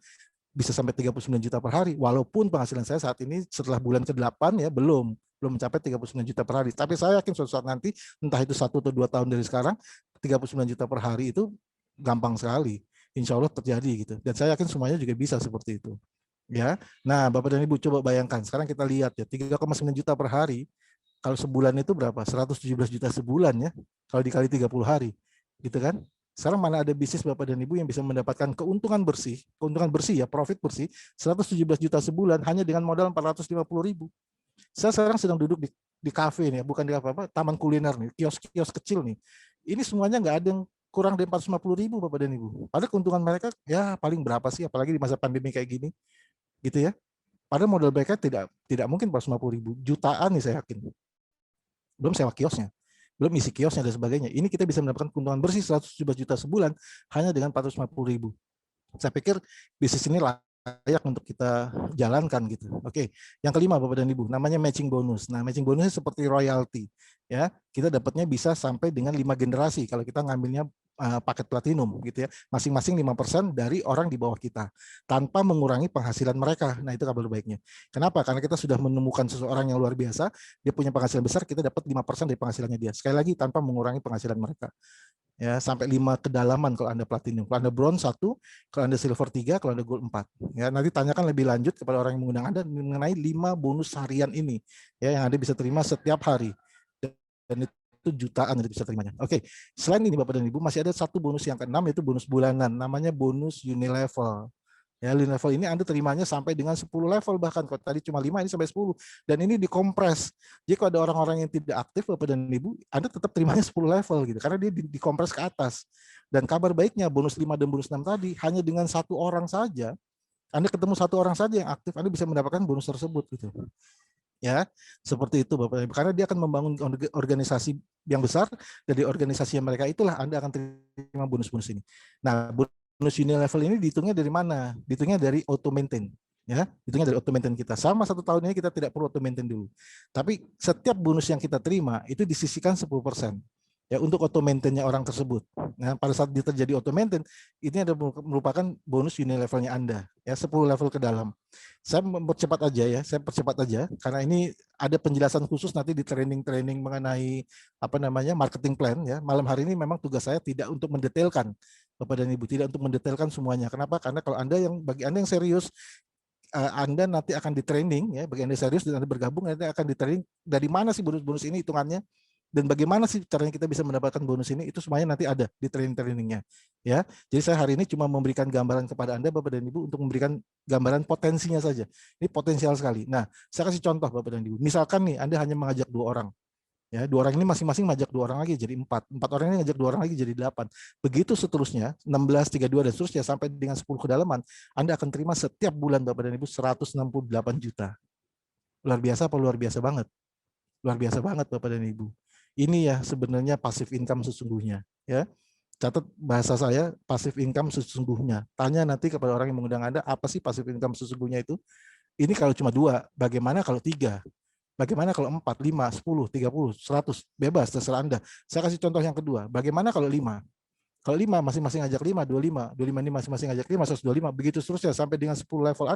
bisa sampai 39 juta per hari, walaupun penghasilan saya saat ini setelah bulan ke-8 ya belum mencapai 39 juta per hari. Tapi saya yakin suatu saat nanti, entah itu 1 atau 2 tahun dari sekarang, 39 juta per hari itu gampang sekali. Insya Allah terjadi gitu. Dan saya yakin semuanya juga bisa seperti itu. Ya, nah Bapak dan Ibu coba bayangkan. Sekarang kita lihat ya, 3,9 juta per hari. Kalau sebulan itu berapa? 117 juta sebulan ya. Kalau dikali 30 hari, gitu kan? Sekarang mana ada bisnis Bapak dan Ibu yang bisa mendapatkan keuntungan bersih ya, profit bersih 117 juta sebulan hanya dengan modal 450.000. Saya sekarang sedang duduk di kafe nih, bukan di apa-apa, taman kuliner nih, kios-kios kecil nih. Ini semuanya nggak ada yang kurang dari 450.000 Bapak dan Ibu. Padahal keuntungan mereka ya paling berapa sih, apalagi di masa pandemi kayak gini, gitu ya. Padahal modal mereka tidak mungkin 450.000, jutaan nih saya yakin. Belum sewa kiosnya, belum isi kiosnya dan sebagainya. Ini kita bisa mendapatkan keuntungan bersih 117 juta sebulan hanya dengan 450.000. Saya pikir bisnis ini layak untuk kita jalankan gitu. Oke, yang kelima Bapak dan Ibu, namanya matching bonus. Nah, matching bonusnya seperti royalty, ya. Kita dapatnya bisa sampai dengan 5 generasi kalau kita ngambilnya paket platinum gitu ya. Masing-masing 5% dari orang di bawah kita tanpa mengurangi penghasilan mereka. Nah, itu kabar baiknya. Kenapa? Karena kita sudah menemukan seseorang yang luar biasa, dia punya penghasilan besar, kita dapat 5% dari penghasilannya dia. Sekali lagi tanpa mengurangi penghasilan mereka. Ya, sampai 5 kedalaman kalau Anda platinum. Kalau Anda bronze 1, kalau Anda silver 3, kalau Anda gold 4. Ya, nanti tanyakan lebih lanjut kepada orang yang mengundang Anda mengenai 5 bonus harian ini ya yang Anda bisa terima setiap hari. Dan itu jutaan Anda bisa terimanya. Oke, selain ini Bapak dan Ibu, masih ada satu bonus yang keenam yaitu bonus bulanan, namanya bonus unilevel. Ya, level ini Anda terimanya sampai dengan 10 level bahkan. Kalau tadi cuma 5, ini sampai 10. Dan ini dikompres. Jika ada orang-orang yang tidak aktif, Bapak dan Ibu, Anda tetap terimanya 10 level gitu. Karena dia dikompres ke atas. Dan kabar baiknya, bonus 5 dan bonus 6 tadi, hanya dengan satu orang saja, Anda ketemu satu orang saja yang aktif, Anda bisa mendapatkan bonus tersebut gitu. Ya, seperti itu Bapak Ibu. Karena dia akan membangun organisasi yang besar, dari organisasi yang mereka itulah Anda akan terima bonus-bonus ini. Nah, bonus unilevel ini dihitungnya dari mana? Dihitungnya dari auto maintain. Ya, hitungnya dari auto maintain kita. Sama 1 tahun ini kita tidak perlu auto maintain dulu. Tapi setiap bonus yang kita terima itu disisihkan 10%. Ya, untuk auto maintain-nya orang tersebut. Nah, pada saat dia terjadi auto maintain, ini ada merupakan bonus unilevelnya Anda, ya 10 level ke dalam. Saya mempercepat aja ya, saya percepat aja karena ini ada penjelasan khusus nanti di training-training mengenai apa namanya marketing plan ya. Malam hari ini memang tugas saya tidak untuk mendetailkan Bapak dan Ibu, tidak untuk mendetailkan semuanya. Kenapa? Karena kalau bagi Anda yang serius, Anda nanti akan di training ya, bagi Anda serius dan Anda bergabung, nanti akan di training dari mana sih bonus-bonus ini hitungannya, dan bagaimana sih caranya kita bisa mendapatkan bonus ini, itu semuanya nanti ada di training-trainingnya ya. Jadi saya hari ini cuma memberikan gambaran kepada Anda Bapak dan Ibu untuk memberikan gambaran potensinya saja. Ini potensial sekali. Nah, saya kasih contoh Bapak dan Ibu. Misalkan nih Anda hanya mengajak 2 orang. Ya, 2 orang ini masing-masing ngajak 2 orang lagi jadi 4. 4 orang ini ngajak 2 orang lagi jadi 8. Begitu seterusnya, 16, 32 dan seterusnya sampai dengan 10 kedalaman, Anda akan terima setiap bulan Bapak dan Ibu 168 juta. Luar biasa apa luar biasa banget? Luar biasa banget Bapak dan Ibu. Ini ya sebenarnya passive income sesungguhnya ya. Catat bahasa saya, passive income sesungguhnya. Tanya nanti kepada orang yang mengundang Anda, apa sih passive income sesungguhnya itu? Ini kalau cuma 2, bagaimana kalau 3? Bagaimana kalau 4, 5, 10, 30, 100? Bebas, terserah Anda. Saya kasih contoh yang kedua. Bagaimana kalau 5? Kalau 5, masing-masing ngajak 5, 25. 25 ini masing-masing ngajak 5, 125. Begitu seterusnya sampai dengan 10 level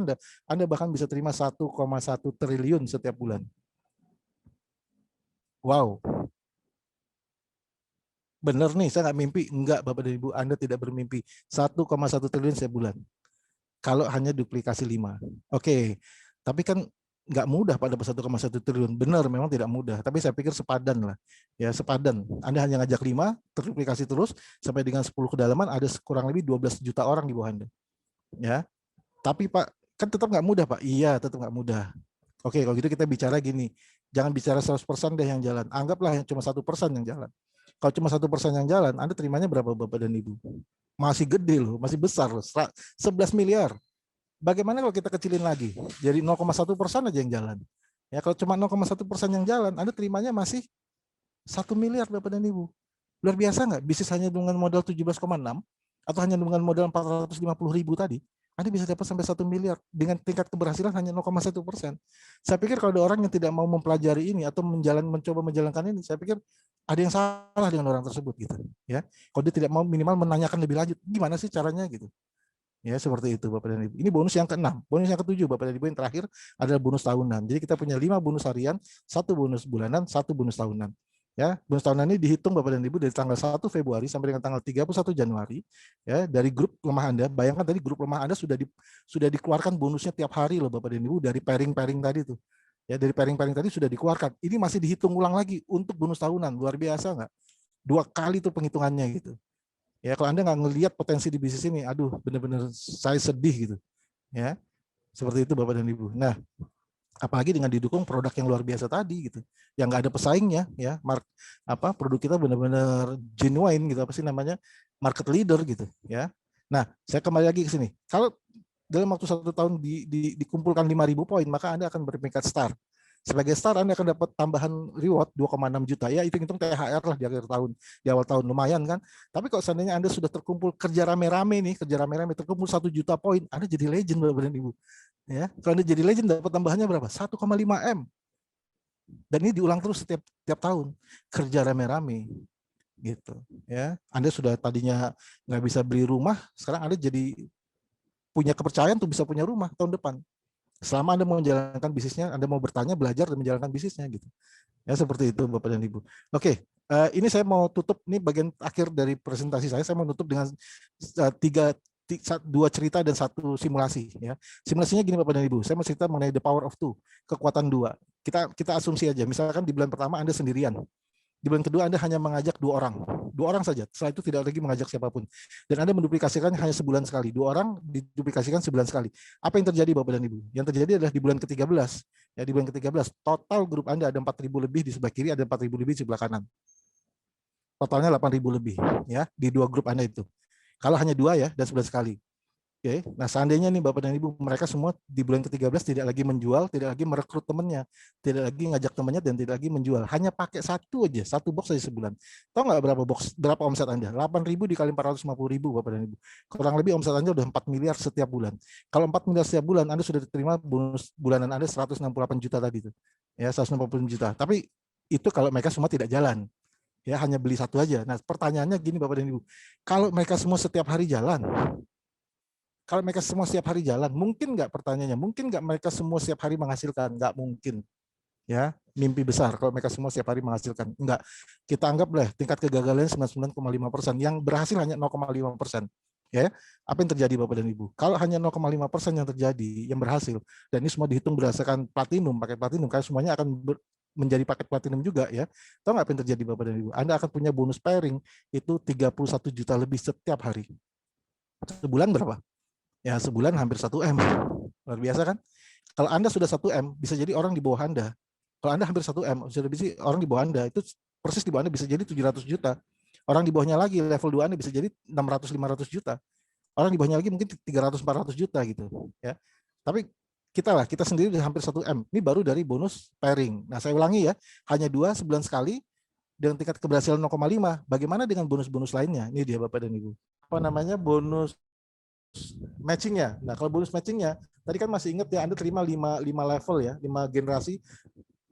Anda bahkan bisa terima 1,1 triliun setiap bulan. Wow. Benar nih, saya nggak mimpi. Enggak, Bapak dan Ibu, Anda tidak bermimpi. 1,1 triliun setiap bulan. Kalau hanya duplikasi 5. Oke, tapi kan nggak mudah pada 1,1 triliun. Benar, memang tidak mudah. Tapi saya pikir sepadan lah. Ya, sepadan. Anda hanya ngajak 5, terduplikasi terus, sampai dengan 10 kedalaman, ada kurang lebih 12 juta orang di bawah Anda. Ya, tapi Pak, kan tetap nggak mudah Pak. Iya, tetap nggak mudah. Oke, kalau gitu kita bicara gini. Jangan bicara 100% deh yang jalan. Anggaplah yang cuma 1% yang jalan. Kalau cuma 1% yang jalan, Anda terimanya berapa Bapak dan Ibu? Masih gede loh, masih besar loh, 11 miliar. Bagaimana kalau kita kecilin lagi? Jadi 0,1% aja yang jalan. Ya, kalau cuma 0,1% yang jalan, Anda terimanya masih 1 miliar Bapak dan Ibu. Luar biasa nggak? Bisnis hanya dengan modal 17,6 atau hanya dengan modal 450.000 tadi, Anda bisa dapat sampai 1 miliar dengan tingkat keberhasilan hanya 0,1%. Saya pikir kalau ada orang yang tidak mau mempelajari ini atau mencoba menjalankan ini, saya pikir ada yang salah dengan orang tersebut gitu. Ya, kalau dia tidak mau minimal menanyakan lebih lanjut, gimana sih caranya gitu. Ya, seperti itu Bapak dan Ibu. Ini bonus yang ke-6. Bonus yang ke-7 Bapak dan Ibu, yang terakhir adalah bonus tahunan. Jadi kita punya 5 bonus harian, 1 bonus bulanan, 1 bonus tahunan. Ya, bonus tahunan ini dihitung Bapak dan Ibu dari tanggal 1 Februari sampai dengan tanggal 31 Januari. Ya, dari grup lemah Anda. Bayangkan tadi grup lemah Anda sudah dikeluarkan bonusnya tiap hari loh Bapak dan Ibu, dari pairing-pairing tadi tuh. Ya, dari pairing-pairing tadi sudah dikeluarkan. Ini masih dihitung ulang lagi untuk bonus tahunan. Luar biasa nggak? 2 kali tuh penghitungannya gitu. Ya, kalau Anda nggak ngelihat potensi di bisnis ini, aduh, benar-benar saya sedih gitu. Ya, seperti itu Bapak dan Ibu. Nah, Apalagi dengan didukung produk yang luar biasa tadi gitu, yang nggak ada pesaingnya ya, produk kita benar-benar genuine gitu, apa sih namanya, market leader gitu ya. Nah, saya kembali lagi ke sini. Kalau dalam waktu 1 tahun dikumpulkan 5.000 poin, maka Anda akan berperingkat star. Sebagai star Anda akan dapat tambahan reward 2,6 juta. Ya, hitung-hitung THR lah di akhir tahun, di awal tahun, lumayan kan. Tapi kalau seandainya Anda sudah terkumpul kerja rame-rame nih, terkumpul 1 juta poin, Anda jadi legend Bapak dan Ibu. Ya, kalau Anda jadi legend dapat tambahannya berapa? 1,5 M. Dan ini diulang terus setiap tahun. Kerja rame-rame gitu ya. Anda sudah tadinya nggak bisa beli rumah, sekarang Anda jadi punya kepercayaan tuh bisa punya rumah tahun depan. Selama Anda mau menjalankan bisnisnya, Anda mau bertanya, belajar dan menjalankan bisnisnya gitu. Ya, seperti itu Bapak dan Ibu. Oke, ini saya mau tutup, ini bagian akhir dari presentasi saya mau tutup dengan dua cerita dan satu simulasi ya. Simulasinya gini Bapak dan Ibu, saya mau cerita mengenai the power of two, kekuatan dua. Kita asumsi aja, misalkan di bulan pertama Anda sendirian. Di bulan kedua Anda hanya mengajak dua orang saja. Setelah itu tidak lagi mengajak siapapun. Dan Anda menduplikasikan hanya sebulan sekali. 2 orang diduplikasikan sebulan sekali. Apa yang terjadi Bapak dan Ibu? Yang terjadi adalah di bulan ke-13. Ya, di bulan ke-13 total grup Anda ada 4.000 lebih di sebelah kiri, ada 4.000 lebih di sebelah kanan. Totalnya 8.000 lebih ya di 2 grup Anda itu. Kalau hanya 2 ya dan sebulan sekali. Oke, nah seandainya nih Bapak dan Ibu, mereka semua di bulan ke-13 tidak lagi menjual, tidak lagi merekrut temannya, tidak lagi ngajak temannya, dan tidak lagi menjual. Hanya pakai satu box saja sebulan. Tahu nggak berapa omset Anda? 8.000 dikali 450.000 Bapak dan Ibu. Kurang lebih omset Anda udah 4 miliar setiap bulan. Kalau 4 miliar setiap bulan, Anda sudah diterima bonus bulanan Anda 168 juta tadi itu. Ya, 160 juta. Tapi itu kalau mereka semua tidak jalan. Ya, hanya beli satu aja. Nah, pertanyaannya gini Bapak dan Ibu. Kalau mereka semua setiap hari jalan, mungkin nggak pertanyaannya? Mungkin nggak mereka semua setiap hari menghasilkan? Nggak mungkin. Ya, mimpi besar kalau mereka semua setiap hari menghasilkan. Enggak. Kita anggap lah tingkat kegagalannya 99,5%, yang berhasil hanya 0,5%. Ya, apa yang terjadi Bapak dan Ibu? Kalau hanya 0,5% yang terjadi, yang berhasil, dan ini semua dihitung berdasarkan paket platinum, karena semuanya akan menjadi paket platinum juga ya. Tahu nggak apa yang terjadi Bapak dan Ibu? Anda akan punya bonus pairing itu 31 juta lebih setiap hari. Sebulan berapa? Ya, sebulan hampir 1 M. Luar biasa kan? Kalau Anda sudah 1 M, bisa jadi orang di bawah Anda. Kalau Anda hampir 1 M, sudah bisa orang di bawah Anda, itu persis di bawah Anda bisa jadi 700 juta. Orang di bawahnya lagi, level 2 Anda bisa jadi 600-500 juta. Orang di bawahnya lagi mungkin 300-400 juta gitu. Ya. Tapi kita sendiri sudah hampir 1 M. Ini baru dari bonus pairing. Nah, saya ulangi ya, hanya 2 sebulan sekali dengan tingkat keberhasilan 0,5. Bagaimana dengan bonus-bonus lainnya? Ini dia Bapak dan Ibu. Apa namanya bonus matchingnya. Nah, kalau bonus matchingnya, tadi kan masih ingat ya, Anda terima 5 level ya, 5 generasi,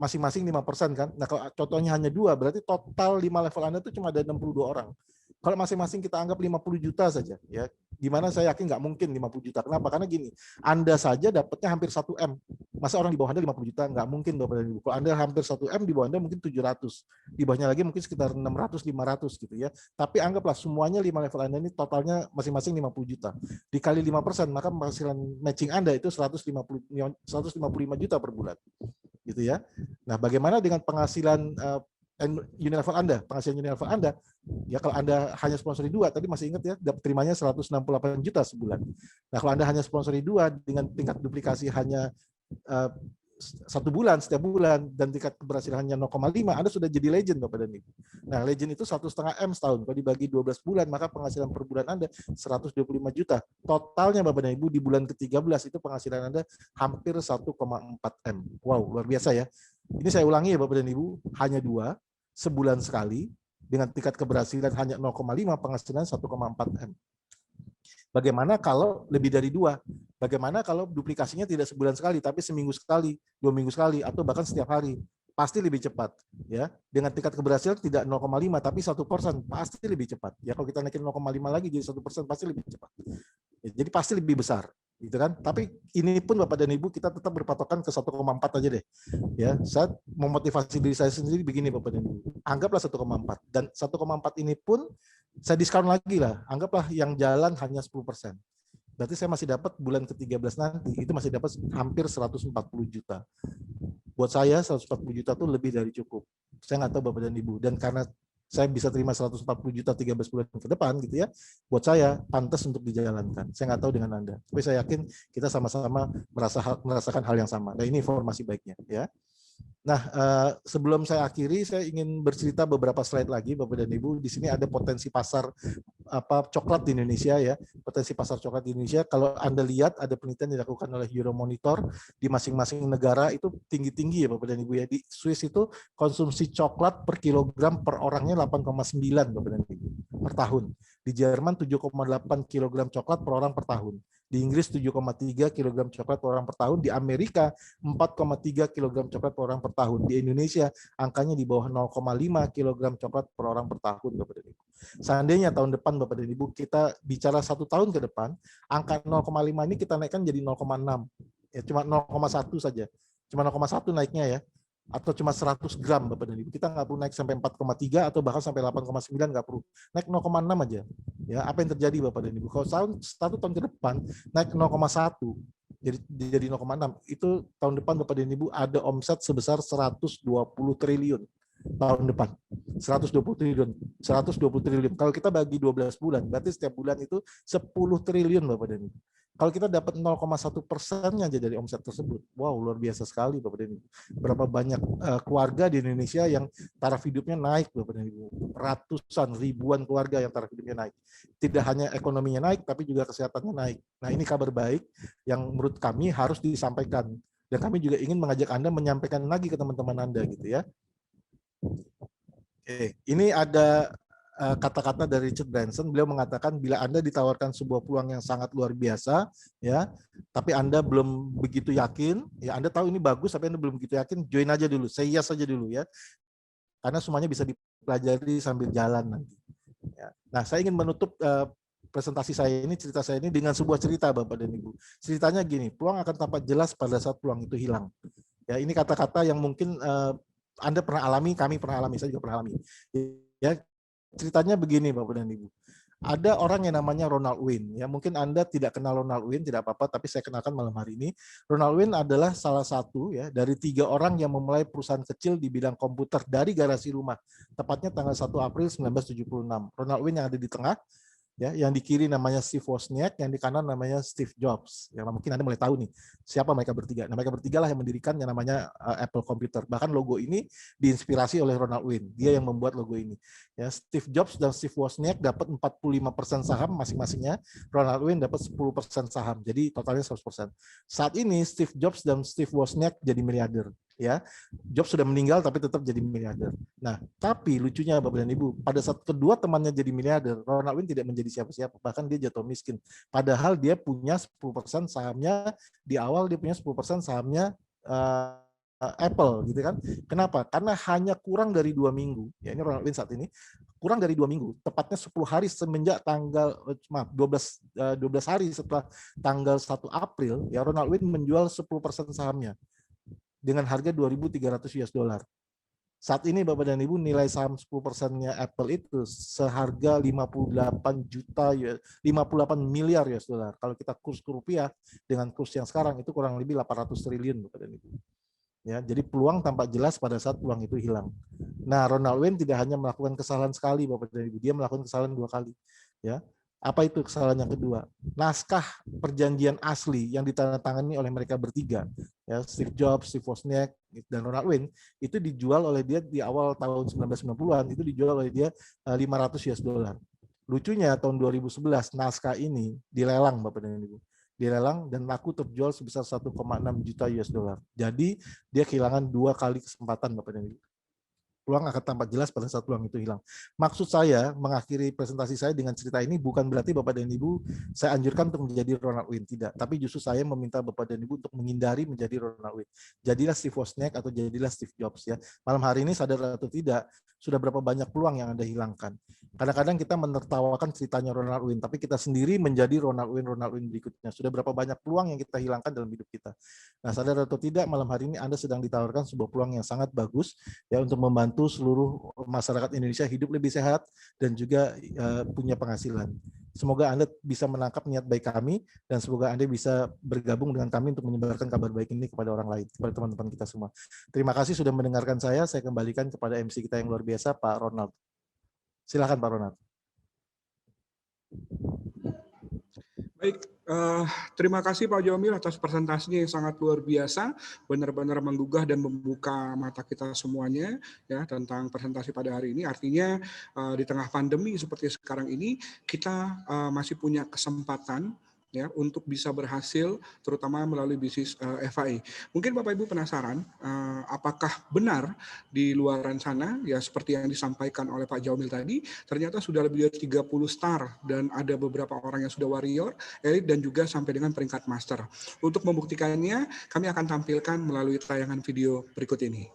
masing-masing 5% kan. Nah, kalau contohnya hanya 2, berarti total 5 level Anda itu cuma ada 62 orang. Kalau masing-masing kita anggap 50 juta saja, ya, gimana saya yakin nggak mungkin 50 juta. Kenapa? Karena gini, Anda saja dapatnya hampir 1 M. Masa orang di bawah Anda 50 juta? Nggak mungkin, Bapak dan Ibu. Kalau Anda hampir 1 M, di bawah Anda mungkin 700. Di bawahnya lagi mungkin sekitar 600, 500 gitu ya. Tapi anggaplah semuanya 5 level Anda ini totalnya masing-masing 50 juta. Dikali 5%, maka penghasilan matching Anda itu 155 juta per bulan. Gitu ya. Nah, bagaimana dengan penghasilan Unilever Anda, penghasilan Unilever Anda, ya kalau Anda hanya sponsori 2, tadi masih ingat ya, dapat terimanya 168 juta sebulan. Nah, kalau Anda hanya sponsori 2 dengan tingkat duplikasi hanya 1 bulan, setiap bulan, dan tingkat keberhasilannya 0,5, Anda sudah jadi legend Bapak dan Ibu. Nah, legend itu 1,5 M setahun. Kalau dibagi 12 bulan, maka penghasilan per bulan Anda 125 juta. Totalnya Bapak dan Ibu di bulan ke-13 itu penghasilan Anda hampir 1,4 M. Wow, luar biasa ya. Ini saya ulangi ya Bapak dan Ibu, hanya 2, sebulan sekali, dengan tingkat keberhasilan hanya 0,5, penghasilan 1,4 M. Bagaimana kalau lebih dari 2? Bagaimana kalau duplikasinya tidak sebulan sekali, tapi seminggu sekali, 2 minggu sekali, atau bahkan setiap hari? Pasti lebih cepat. Ya, dengan tingkat keberhasilan tidak 0,5, tapi 1%, pasti lebih cepat. Ya, kalau kita naikin 0,5 lagi jadi 1%, pasti lebih cepat. Ya, jadi pasti lebih besar. Gitu kan? Tapi ini pun Bapak dan Ibu, kita tetap berpatokan ke 1,4 aja deh. Ya, saya memotivasi diri saya sendiri begini Bapak dan Ibu. Anggaplah 1,4, dan 1,4 ini pun saya diskon lagi lah. Anggaplah yang jalan hanya 10%. Berarti saya masih dapat bulan ke-13 nanti itu masih dapat hampir 140 juta. Buat saya 140 juta itu lebih dari cukup. Saya nggak tahu Bapak dan Ibu. Dan karena saya bisa terima 140 juta 13 bulan ke depan gitu ya, buat saya pantas untuk dijalankan. Saya nggak tahu dengan Anda, tapi saya yakin kita sama-sama merasakan hal yang sama. Nah, ini informasi baiknya ya. Nah, sebelum saya akhiri, saya ingin bercerita beberapa slide lagi, Bapak dan Ibu. Di sini ada potensi pasar coklat di Indonesia ya. Potensi pasar coklat di Indonesia. Kalau Anda lihat ada penelitian dilakukan oleh Euromonitor di masing-masing negara itu tinggi-tinggi ya, Bapak dan Ibu ya. Di Swiss itu konsumsi coklat per kilogram per orangnya 8,9 Bapak dan Ibu per tahun. Di Jerman 7,8 kilogram coklat per orang per tahun. Di Inggris 7,3 kg coklat per orang per tahun, di Amerika 4,3 kg coklat per orang per tahun, di Indonesia angkanya di bawah 0,5 kg coklat per orang per tahun, Bapak dan Ibu. Seandainya tahun depan Bapak dan Ibu kita bicara 1 tahun ke depan, angka 0,5 ini kita naikkan jadi 0,6, ya cuma 0,1 saja, cuma 0,1 naiknya ya, atau cuma 100 gram Bapak dan Ibu. Kita nggak perlu naik sampai 4,3 atau bahkan sampai 8,9, nggak perlu. Naik 0,6 aja. Ya, apa yang terjadi Bapak dan Ibu? Kalau 1 tahun ke depan naik 0,1 jadi 0,6, itu tahun depan Bapak dan Ibu ada omset sebesar 120 triliun tahun depan. 120 triliun. 120 triliun. Kalau kita bagi 12 bulan, berarti setiap bulan itu 10 triliun Bapak dan Ibu. Kalau kita dapat 0,1%-nya aja dari omset tersebut, wow, luar biasa sekali Bapak dan Ibu. Berapa banyak keluarga di Indonesia yang taraf hidupnya naik Bapak dan Ibu. Ratusan, ribuan keluarga yang taraf hidupnya naik. Tidak hanya ekonominya naik, tapi juga kesehatannya naik. Nah, ini kabar baik yang menurut kami harus disampaikan. Dan kami juga ingin mengajak Anda menyampaikan lagi ke teman-teman Anda gitu ya. Oke, ini ada kata-kata dari Richard Branson. Beliau mengatakan bila Anda ditawarkan sebuah peluang yang sangat luar biasa, ya, tapi Anda belum begitu yakin, ya Anda tahu ini bagus, tapi Anda belum begitu yakin, join aja dulu, say yes aja dulu ya, karena semuanya bisa dipelajari sambil jalan nanti. Ya. Nah, saya ingin menutup presentasi saya ini, cerita saya ini dengan sebuah cerita Bapak dan Ibu. Ceritanya gini, peluang akan tampak jelas pada saat peluang itu hilang. Ya, ini kata-kata yang mungkin Anda pernah alami, kami pernah alami, saya juga pernah alami. Ya, ceritanya begini Bapak dan Ibu. Ada orang yang namanya Ronald Wayne. Ya, mungkin Anda tidak kenal Ronald Wayne, tidak apa-apa, tapi saya kenalkan malam hari ini. Ronald Wayne adalah salah satu ya dari 3 orang yang memulai perusahaan kecil di bidang komputer dari garasi rumah. Tepatnya tanggal 1 April 1976. Ronald Wayne yang ada di tengah, ya, yang di kiri namanya Steve Wozniak, yang di kanan namanya Steve Jobs. Ya, mungkin Anda mulai tahu nih siapa mereka bertiga. Nah, mereka bertiga lah yang mendirikan yang namanya Apple Computer. Bahkan logo ini diinspirasi oleh Ronald Wayne. Dia yang membuat logo ini. Ya, Steve Jobs dan Steve Wozniak dapat 45% saham masing-masingnya. Ronald Wayne dapat 10% saham. Jadi totalnya 100%. Saat ini Steve Jobs dan Steve Wozniak jadi miliarder. Ya, Jobs sudah meninggal tapi tetap jadi miliarder. Nah, tapi lucunya Bapak dan Ibu, pada saat kedua temannya jadi miliarder, Ronald Wayne tidak menjadi siapa-siapa, bahkan dia jatuh miskin. Padahal dia punya 10% sahamnya, di awal dia punya 10% sahamnya Apple gitu kan. Kenapa? Karena hanya kurang dari 2 minggu, ya ini Ronald Wayne saat ini, kurang dari 2 minggu, tepatnya 10 hari semenjak tanggal, 12 hari setelah tanggal 1 April, ya Ronald Wayne menjual 10% sahamnya dengan harga 2.300 US dollar. Saat ini Bapak dan Ibu nilai saham 10%-nya Apple itu seharga 58 miliar US dollar. Kalau kita kurs ke rupiah dengan kurs yang sekarang itu kurang lebih 800 triliun Bapak dan Ibu. Ya, jadi peluang tampak jelas pada saat peluang itu hilang. Nah, Ronald Wayne tidak hanya melakukan kesalahan sekali Bapak dan Ibu, dia melakukan kesalahan 2 kali. Ya. Apa itu kesalahan yang kedua? Naskah perjanjian asli yang ditandatangani oleh mereka bertiga, ya Steve Jobs, Steve Wozniak, dan Ronald Wayne, itu dijual oleh dia di awal tahun 1990-an, itu dijual oleh dia 500 US dollar. Lucunya tahun 2011 naskah ini dilelang Bapak dan Ibu. Dilelang dan laku terjual sebesar 1,6 juta US dollar. Jadi dia kehilangan 2 kali kesempatan Bapak dan Ibu. Peluang akan tampak jelas pada saat peluang itu hilang. Maksud saya mengakhiri presentasi saya dengan cerita ini bukan berarti Bapak dan Ibu saya anjurkan untuk menjadi Ronald Wayne, tidak. Tapi justru saya meminta Bapak dan Ibu untuk menghindari menjadi Ronald Wayne. Jadilah Steve Wozniak atau jadilah Steve Jobs ya. Malam hari ini sadar atau tidak, sudah berapa banyak peluang yang Anda hilangkan. Kadang-kadang kita menertawakan ceritanya Ronald Wayne, tapi kita sendiri menjadi Ronald Wayne berikutnya. Sudah berapa banyak peluang yang kita hilangkan dalam hidup kita. Nah, sadar atau tidak, malam hari ini Anda sedang ditawarkan sebuah peluang yang sangat bagus ya untuk membantu seluruh masyarakat Indonesia hidup lebih sehat dan juga punya penghasilan. Semoga Anda bisa menangkap niat baik kami dan semoga Anda bisa bergabung dengan kami untuk menyebarkan kabar baik ini kepada orang lain, kepada teman-teman kita semua. Terima kasih sudah mendengarkan saya kembalikan kepada MC kita yang luar biasa, Pak Ronald. Silakan Pak Ronald. Baik, terima kasih Pak Jamil atas presentasinya yang sangat luar biasa, benar-benar menggugah dan membuka mata kita semuanya ya tentang presentasi pada hari ini. Artinya di tengah pandemi seperti sekarang ini kita masih punya kesempatan ya untuk bisa berhasil terutama melalui bisnis FAI. Mungkin Bapak Ibu penasaran apakah benar di luaran sana ya seperti yang disampaikan oleh Pak Jamil tadi ternyata sudah lebih dari 30 star dan ada beberapa orang yang sudah warrior, elit dan juga sampai dengan peringkat master. Untuk membuktikannya kami akan tampilkan melalui tayangan video berikut ini.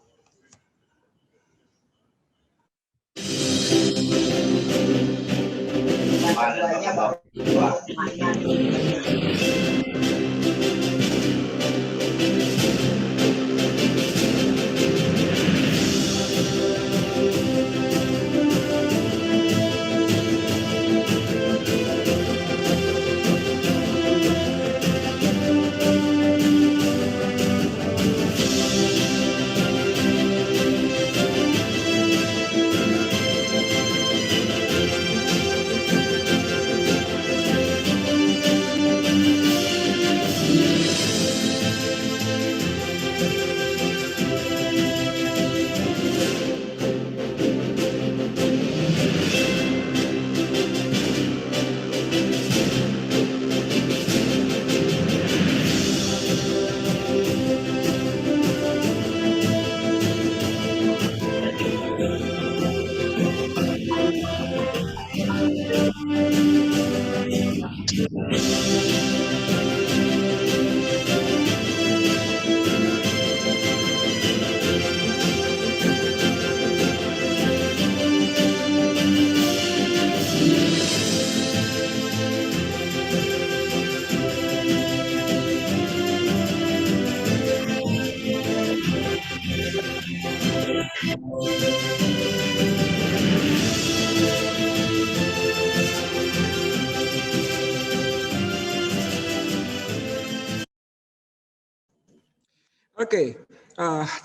Oke,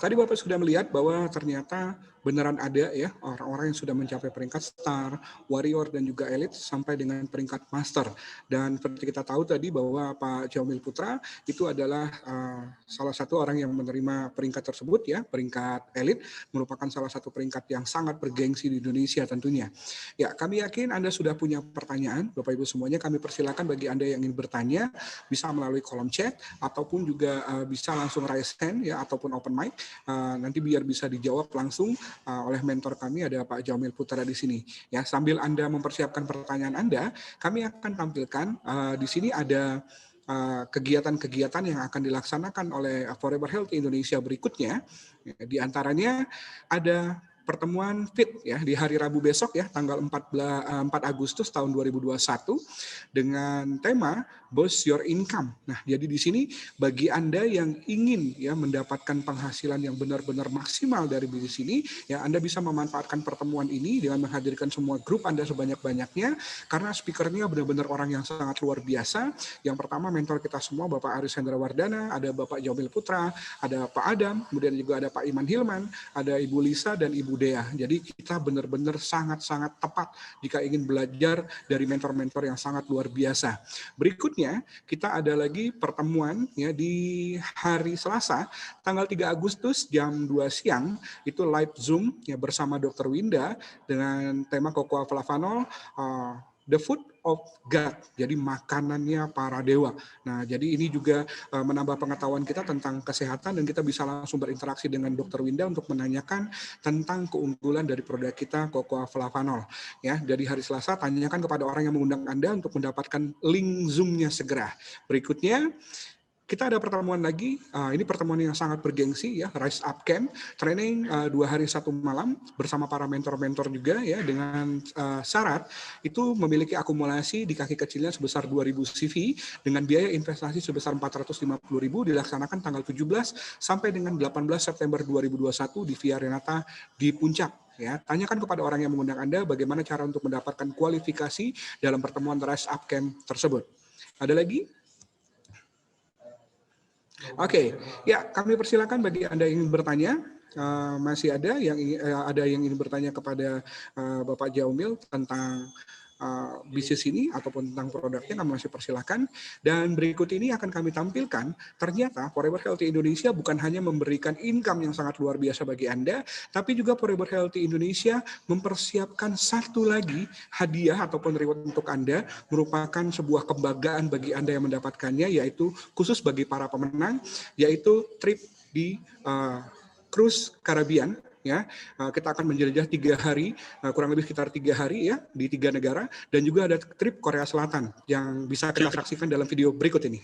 tadi Bapak sudah melihat bahwa ternyata beneran ada ya orang-orang yang sudah mencapai peringkat star, warrior dan juga elit sampai dengan peringkat master. Dan seperti kita tahu tadi bahwa Pak Jamil Putra itu adalah salah satu orang yang menerima peringkat tersebut ya, peringkat elit, merupakan salah satu peringkat yang sangat bergengsi di Indonesia tentunya. Ya, kami yakin Anda sudah punya pertanyaan, Bapak Ibu semuanya. Kami persilakan bagi Anda yang ingin bertanya bisa melalui kolom chat ataupun juga bisa langsung raise hand ya ataupun open mic. Nanti biar bisa dijawab langsung oleh mentor kami ada Pak Jamil Putra di sini. Ya, sambil Anda mempersiapkan pertanyaan Anda, kami akan tampilkan di sini ada kegiatan-kegiatan yang akan dilaksanakan oleh Forever Health Indonesia berikutnya. Di antaranya ada pertemuan FIT ya di hari Rabu besok ya tanggal 4 Agustus tahun 2021 dengan tema Boost Your Income. Nah, jadi di sini bagi Anda yang ingin ya mendapatkan penghasilan yang benar-benar maksimal dari bisnis ini, ya Anda bisa memanfaatkan pertemuan ini dengan menghadirkan semua grup Anda sebanyak-banyaknya karena speakernya benar-benar orang yang sangat luar biasa. Yang pertama mentor kita semua Bapak Aris Hendra Wardana, ada Bapak Jamil Putra, ada Pak Adam, kemudian juga ada Pak Iman Hilman, ada Ibu Lisa dan Ibu Dea. Jadi kita benar-benar sangat-sangat tepat jika ingin belajar dari mentor-mentor yang sangat luar biasa. Berikutnya kita ada lagi pertemuan ya di hari Selasa tanggal 3 Agustus jam 2 siang itu live Zoom ya bersama Dr. Winda dengan tema Cocoa Flavanol The Food of God, jadi makanannya para dewa. Nah, jadi ini juga menambah pengetahuan kita tentang kesehatan dan kita bisa langsung berinteraksi dengan Dr. Winda untuk menanyakan tentang keunggulan dari produk kita Cocoa Flavanol. Ya, dari hari Selasa tanyakan kepada orang yang mengundang Anda untuk mendapatkan link Zoom-nya segera. Berikutnya kita ada pertemuan lagi, ini pertemuan yang sangat bergengsi ya, Rise Up Camp, training 2 hari 1 malam bersama para mentor-mentor juga ya dengan syarat itu memiliki akumulasi di kaki kecilnya sebesar 2.000 CV dengan biaya investasi sebesar 450.000 dilaksanakan tanggal 17 sampai dengan 18 September 2021 di Via Renata di Puncak. Ya, tanyakan kepada orang yang mengundang Anda bagaimana cara untuk mendapatkan kualifikasi dalam pertemuan Rise Up Camp tersebut. Ada lagi? Oke, ya kami persilakan bagi Anda yang ingin bertanya, masih ada yang ingin bertanya kepada Bapak Jaumil tentang bisnis ini ataupun tentang produknya, kami masih persilahkan. Dan berikut ini akan kami tampilkan, ternyata Forever Healthy Indonesia bukan hanya memberikan income yang sangat luar biasa bagi Anda, tapi juga Forever Healthy Indonesia mempersiapkan satu lagi hadiah ataupun reward untuk Anda, merupakan sebuah kebanggaan bagi Anda yang mendapatkannya, yaitu khusus bagi para pemenang, yaitu trip di cruise Caribbean. Ya, kita akan menjelajah 3 hari, kurang lebih sekitar 3 hari ya, di 3 negara, dan juga ada trip Korea Selatan yang bisa kita saksikan dalam video berikut ini.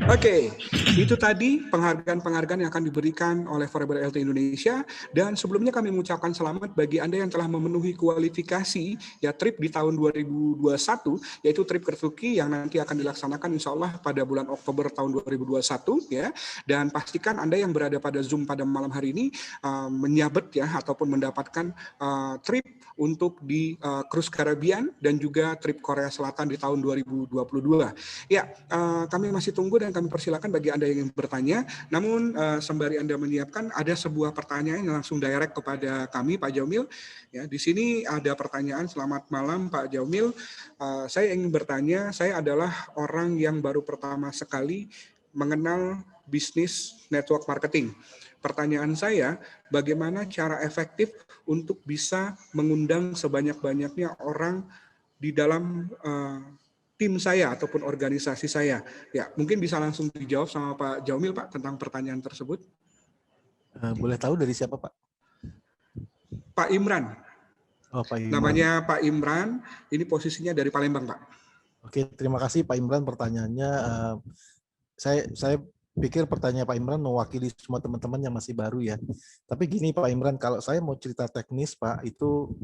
Oke, itu tadi penghargaan-penghargaan yang akan diberikan oleh Forever Healthy Indonesia. Dan sebelumnya kami mengucapkan selamat bagi Anda yang telah memenuhi kualifikasi ya trip di tahun 2021, yaitu trip ke Turki yang nanti akan dilaksanakan insya Allah pada bulan Oktober tahun 2021 ya. Dan pastikan Anda yang berada pada Zoom pada malam hari ini menyabet ya ataupun mendapatkan trip untuk di cruise Caribbean dan juga trip Korea Selatan di tahun 2022. Ya, kami masih tunggu dan kami persilakan bagi Anda yang ingin bertanya. Namun sembari Anda menyiapkan, ada sebuah pertanyaan yang langsung direct kepada kami, Pak Jaumil. Ya, di sini ada pertanyaan. Selamat malam, Pak Jaumil. Saya ingin bertanya. Saya adalah orang yang baru pertama sekali mengenal bisnis network marketing. Pertanyaan saya, bagaimana cara efektif untuk bisa mengundang sebanyak-banyaknya orang di dalam tim saya ataupun organisasi saya? Ya, mungkin bisa langsung dijawab sama Pak Jaumil, Pak, tentang pertanyaan tersebut. Boleh tahu dari siapa, Pak? Pak Imran. Oh, Pak Imran. Namanya Pak Imran, ini posisinya dari Palembang, Pak. Oke, terima kasih Pak Imran pertanyaannya. Saya pikir pertanyaan Pak Imran mewakili semua teman-teman yang masih baru ya. Tapi gini Pak Imran, kalau saya mau cerita teknis Pak, itu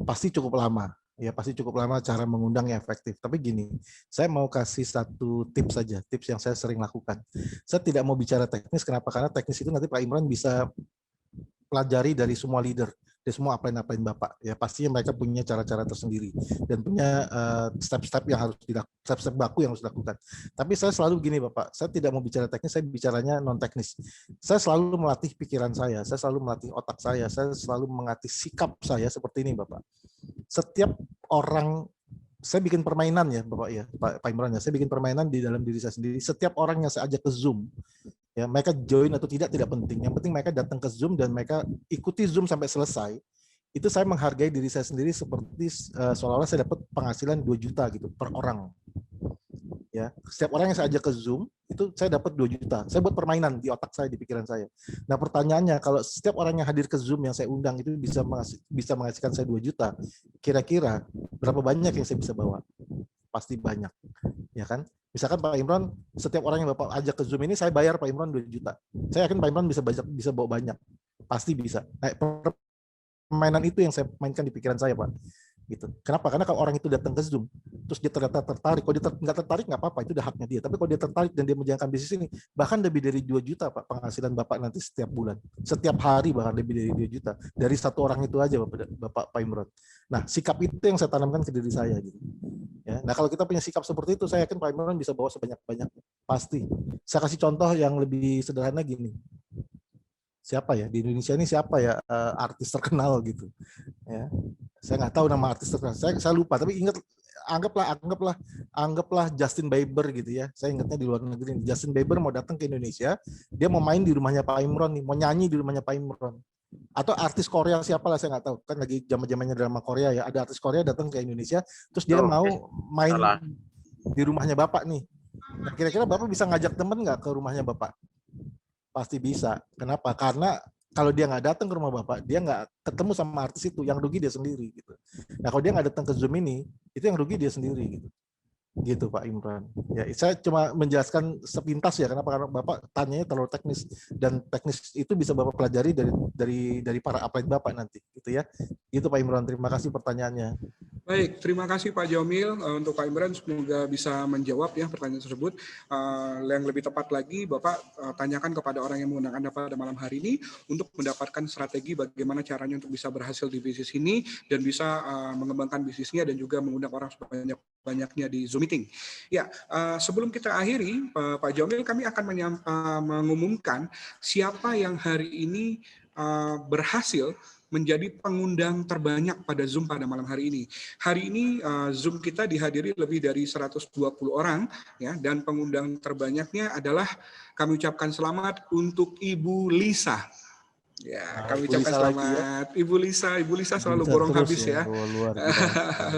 pasti cukup lama. Ya pasti cukup lama cara mengundang yang efektif. Tapi gini, saya mau kasih satu tips saja, tips yang saya sering lakukan. Saya tidak mau bicara teknis, kenapa? Karena teknis itu nanti Pak Imran bisa pelajari dari semua leader, dari semua upline Bapak. Ya pastinya mereka punya cara-cara tersendiri dan punya step-step yang harus dilakukan, step-step baku yang harus dilakukan. Tapi saya selalu gini Bapak, saya tidak mau bicara teknis, saya bicaranya non teknis. Saya selalu melatih pikiran saya selalu melatih otak saya selalu melatih sikap saya seperti ini Bapak. Setiap orang, saya bikin permainan ya Bapak ya, Pak Imran ya, saya bikin permainan di dalam diri saya sendiri. Setiap orang yang saya ajak ke Zoom, ya mereka join atau tidak penting. Yang penting mereka datang ke Zoom dan mereka ikuti Zoom sampai selesai. Itu saya menghargai diri saya sendiri seperti seolah-olah saya dapat penghasilan 2 juta gitu per orang. Ya, setiap orang yang saya ajak ke Zoom itu saya dapat 2 juta. Saya buat permainan di otak saya, di pikiran saya. Nah, pertanyaannya kalau setiap orang yang hadir ke Zoom yang saya undang itu bisa menghasilkan saya 2 juta, kira-kira berapa banyak yang saya bisa bawa? Pasti banyak. Ya kan? Misalkan Pak Imran, setiap orang yang Bapak ajak ke Zoom ini saya bayar Pak Imran 2 juta. Saya yakin Pak Imran bisa bawa banyak. Pasti bisa. Nah, permainan itu yang saya mainkan di pikiran saya, Pak. gitu. Kenapa? Karena kalau orang itu datang ke Zoom, terus dia ternyata tertarik, kalau dia nggak tertarik nggak apa-apa, itu udah haknya dia. Tapi kalau dia tertarik dan dia menjalankan bisnis ini, bahkan lebih dari 2 juta Pak penghasilan Bapak nanti setiap bulan, setiap hari bahkan lebih dari 2 juta dari satu orang itu aja Bapak Pak Imron. Nah sikap itu yang saya tanamkan ke diri saya gitu. Ya, nah kalau kita punya sikap seperti itu, saya yakin Pak Imron bisa bawa sebanyak-banyaknya, pasti. Saya kasih contoh yang lebih sederhana gini. Siapa ya di Indonesia ini siapa ya artis terkenal gitu? Ya, saya nggak tahu nama artis terkenal. Saya lupa. Tapi anggaplah Justin Bieber gitu ya. Saya ingatnya di luar negeri. Justin Bieber mau datang ke Indonesia, dia mau main di rumahnya Pak Imron nih, mau nyanyi di rumahnya Pak Imron. Atau artis Korea siapa lah saya nggak tahu. Kan lagi zaman-zamannya drama Korea ya. Ada artis Korea datang ke Indonesia, terus dia mau main di rumahnya Bapak nih. Nah, kira-kira Bapak bisa ngajak temen nggak ke rumahnya Bapak? Pasti bisa. Kenapa? Karena kalau dia nggak datang ke rumah Bapak, dia nggak ketemu sama artis itu, yang rugi dia sendiri gitu. Nah kalau dia nggak datang ke Zoom ini, itu yang rugi dia sendiri gitu. Gitu Pak Imran. Ya, saya cuma menjelaskan sepintas ya, kenapa? Karena Bapak tanyanya terlalu teknis, dan teknis itu bisa Bapak pelajari dari para atlet Bapak nanti, gitu ya. Gitu Pak Imran. Terima kasih pertanyaannya. Baik, terima kasih Pak Jamil untuk Pak Imran, semoga bisa menjawab ya pertanyaan tersebut. Yang lebih tepat lagi, Bapak tanyakan kepada orang yang mengundang Anda pada malam hari ini untuk mendapatkan strategi bagaimana caranya untuk bisa berhasil di bisnis ini dan bisa mengembangkan bisnisnya dan juga mengundang orang sebanyak-banyaknya di Zoom meeting. Ya, sebelum kita akhiri, Pak Jamil, kami akan mengumumkan siapa yang hari ini berhasil menjadi pengundang terbanyak pada Zoom pada malam hari ini. Hari ini Zoom kita dihadiri lebih dari 120 orang ya, dan pengundang terbanyaknya adalah kami ucapkan selamat untuk Ibu Lisa. Ya, kami ucapkan selamat ya. Ibu Lisa selalu borong habis ya.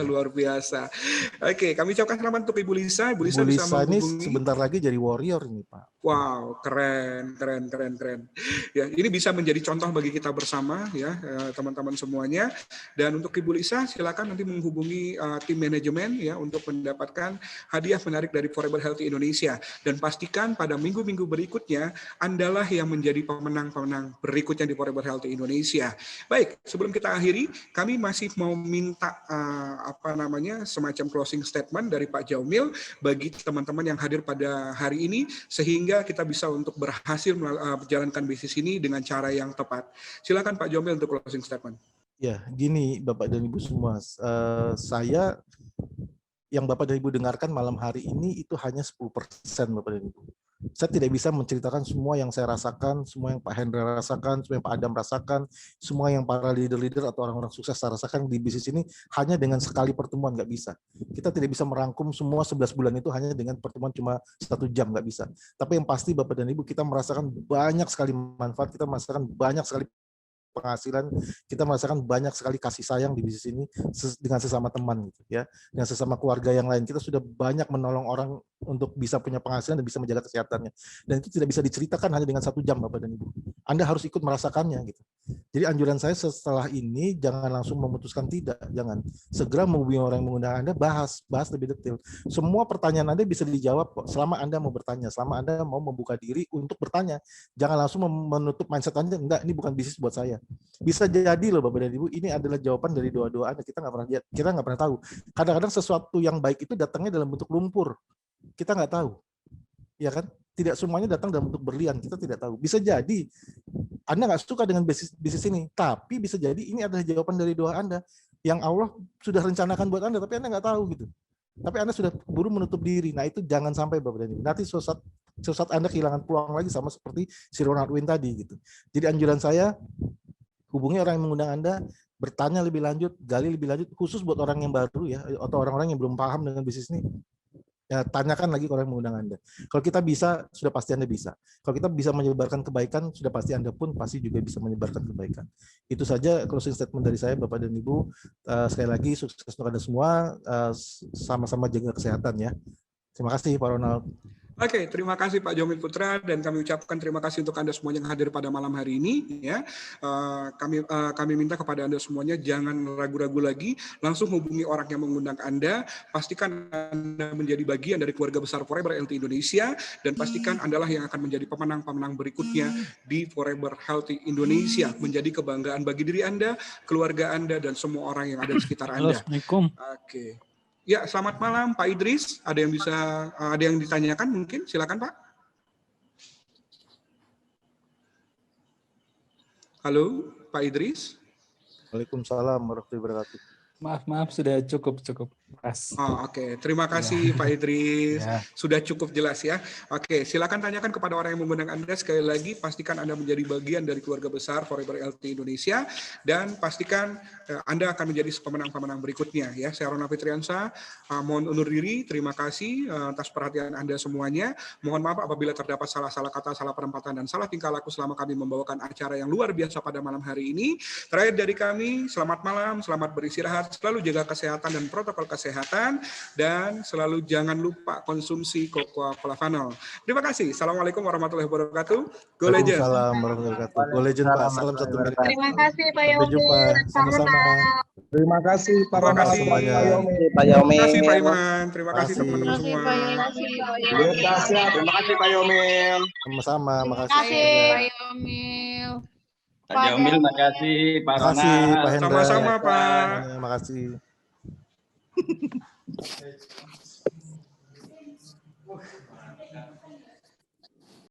Luar biasa. Oke, kami ucapkan selamat untuk Ibu Lisa. Ibu Lisa bisa menghubungi. Ini sebentar lagi jadi warrior nih Pak. Wow, keren. Ya, ini bisa menjadi contoh bagi kita bersama ya, teman-teman semuanya. Dan untuk Ibu Lisa, silakan nanti menghubungi tim manajemen ya untuk mendapatkan hadiah menarik dari Forever Healthy Indonesia. Dan pastikan pada minggu-minggu berikutnya, Andalah yang menjadi pemenang-pemenang berikutnya di Forever Healthy Indonesia. Baik, sebelum kita akhiri, kami masih mau minta semacam closing statement dari Pak Jamil bagi teman-teman yang hadir pada hari ini, sehingga kita bisa untuk berhasil menjalankan bisnis ini dengan cara yang tepat. Silakan Pak Jamil untuk closing statement. Ya, gini Bapak dan Ibu semua, saya yang Bapak dan Ibu dengarkan malam hari ini itu hanya 10% Bapak dan Ibu. Saya tidak bisa menceritakan semua yang saya rasakan, semua yang Pak Hendra rasakan, semua yang Pak Adam rasakan, semua yang para leader-leader atau orang-orang sukses rasakan di bisnis ini hanya dengan sekali pertemuan, nggak bisa. Kita tidak bisa merangkum semua 11 bulan itu hanya dengan pertemuan cuma 1 jam, nggak bisa. Tapi yang pasti Bapak dan Ibu, kita merasakan banyak sekali manfaat, kita merasakan banyak sekali penghasilan, kita merasakan banyak sekali kasih sayang di bisnis ini dengan sesama teman gitu ya, dengan sesama keluarga yang lain. Kita sudah banyak menolong orang untuk bisa punya penghasilan dan bisa menjaga kesehatannya. Dan itu tidak bisa diceritakan hanya dengan 1 jam Bapak dan Ibu. Anda harus ikut merasakannya gitu. Jadi anjuran saya setelah ini jangan langsung memutuskan tidak, jangan. Segera menghubungi orang yang mengundang Anda, bahas lebih detail. Semua pertanyaan Anda bisa dijawab kok selama Anda mau bertanya, selama Anda mau membuka diri untuk bertanya. Jangan langsung menutup mindset Anda, enggak, ini bukan bisnis buat saya. Bisa jadi loh Bapak dan Ibu, ini adalah jawaban dari doa-doa Anda. Kita nggak pernah tahu. Kadang-kadang sesuatu yang baik itu datangnya dalam bentuk lumpur. Kita nggak tahu, ya kan? Tidak semuanya datang dalam bentuk berlian. Kita tidak tahu. Bisa jadi Anda nggak suka dengan bisnis ini, tapi bisa jadi ini adalah jawaban dari doa Anda yang Allah sudah rencanakan buat Anda, tapi Anda nggak tahu gitu. Tapi Anda sudah buru menutup diri. Nah itu jangan sampai Bapak dan Ibu. Nanti suatu saat Anda kehilangan peluang lagi sama seperti si Ronald Wayne tadi gitu. Jadi anjuran saya, hubungi orang yang mengundang Anda, bertanya lebih lanjut, gali lebih lanjut, khusus buat orang yang baru ya, atau orang-orang yang belum paham dengan bisnis ini. Ya, tanyakan lagi ke orang yang mengundang Anda. Kalau kita bisa, sudah pasti Anda bisa. Kalau kita bisa menyebarkan kebaikan, sudah pasti Anda pun pasti juga bisa menyebarkan kebaikan. Itu saja closing statement dari saya, Bapak dan Ibu. Sekali lagi, sukses untuk Anda semua. Sama-sama jaga kesehatan ya. Terima kasih, Pak Ronald. Oke, terima kasih Pak Jomil Putra dan kami ucapkan terima kasih untuk Anda semua yang hadir pada malam hari ini ya. Kami minta kepada Anda semuanya jangan ragu-ragu lagi, langsung hubungi orang yang mengundang Anda, pastikan Anda menjadi bagian dari keluarga besar Forever Healthy Indonesia dan pastikan Andalah yang akan menjadi pemenang-pemenang berikutnya di Forever Healthy Indonesia, menjadi kebanggaan bagi diri Anda, keluarga Anda dan semua orang yang ada di sekitar Anda. Assalamualaikum. Oke. Ya, selamat malam Pak Idris. Ada yang ditanyakan mungkin? Silakan Pak. Halo, Pak Idris. Waalaikumsalam warahmatullahi wabarakatuh. Maaf, sudah cukup. Pas. Oh, oke. Terima kasih Pak Idris. Ya. Sudah cukup jelas ya. Oke, silakan tanyakan kepada orang yang mengundang Anda. Sekali lagi, pastikan Anda menjadi bagian dari keluarga besar Forever Healthy Indonesia dan pastikan Anda akan menjadi pemenang-pemenang berikutnya ya. Saya Rona Fitriansyah, mohon undur diri. Terima kasih atas perhatian Anda semuanya. Mohon maaf apabila terdapat salah-salah kata, salah penempatan dan salah tingkah laku selama kami membawakan acara yang luar biasa pada malam hari ini. Terakhir dari kami, selamat malam, selamat beristirahat, selalu jaga kesehatan dan protokol kesehatan, dan selalu jangan lupa konsumsi Coca-Cola Funnel. Terima kasih. Assalamualaikum warahmatullahi wabarakatuh. Go Legend. Waalaikumsalam warahmatullahi wabarakatuh. Go Legend Pak. Salam satu miliar. Terima kasih Pak Sampai jumpa. Yomi. Sama-sama. Terima kasih Pak Terima kasih semuanya. Pak Yomi. Pak Yomi. Terima kasih Pak Iman. Terima kasih Terima teman-teman kasih, semua. Terima kasih Pak Yomi. Sama-sama. Terima Makasih. kasih Pak Yomil. Pak Jamil, makasih. Pak Makasih Rona. Pak Hendra. Sama-sama Pak. Makasih.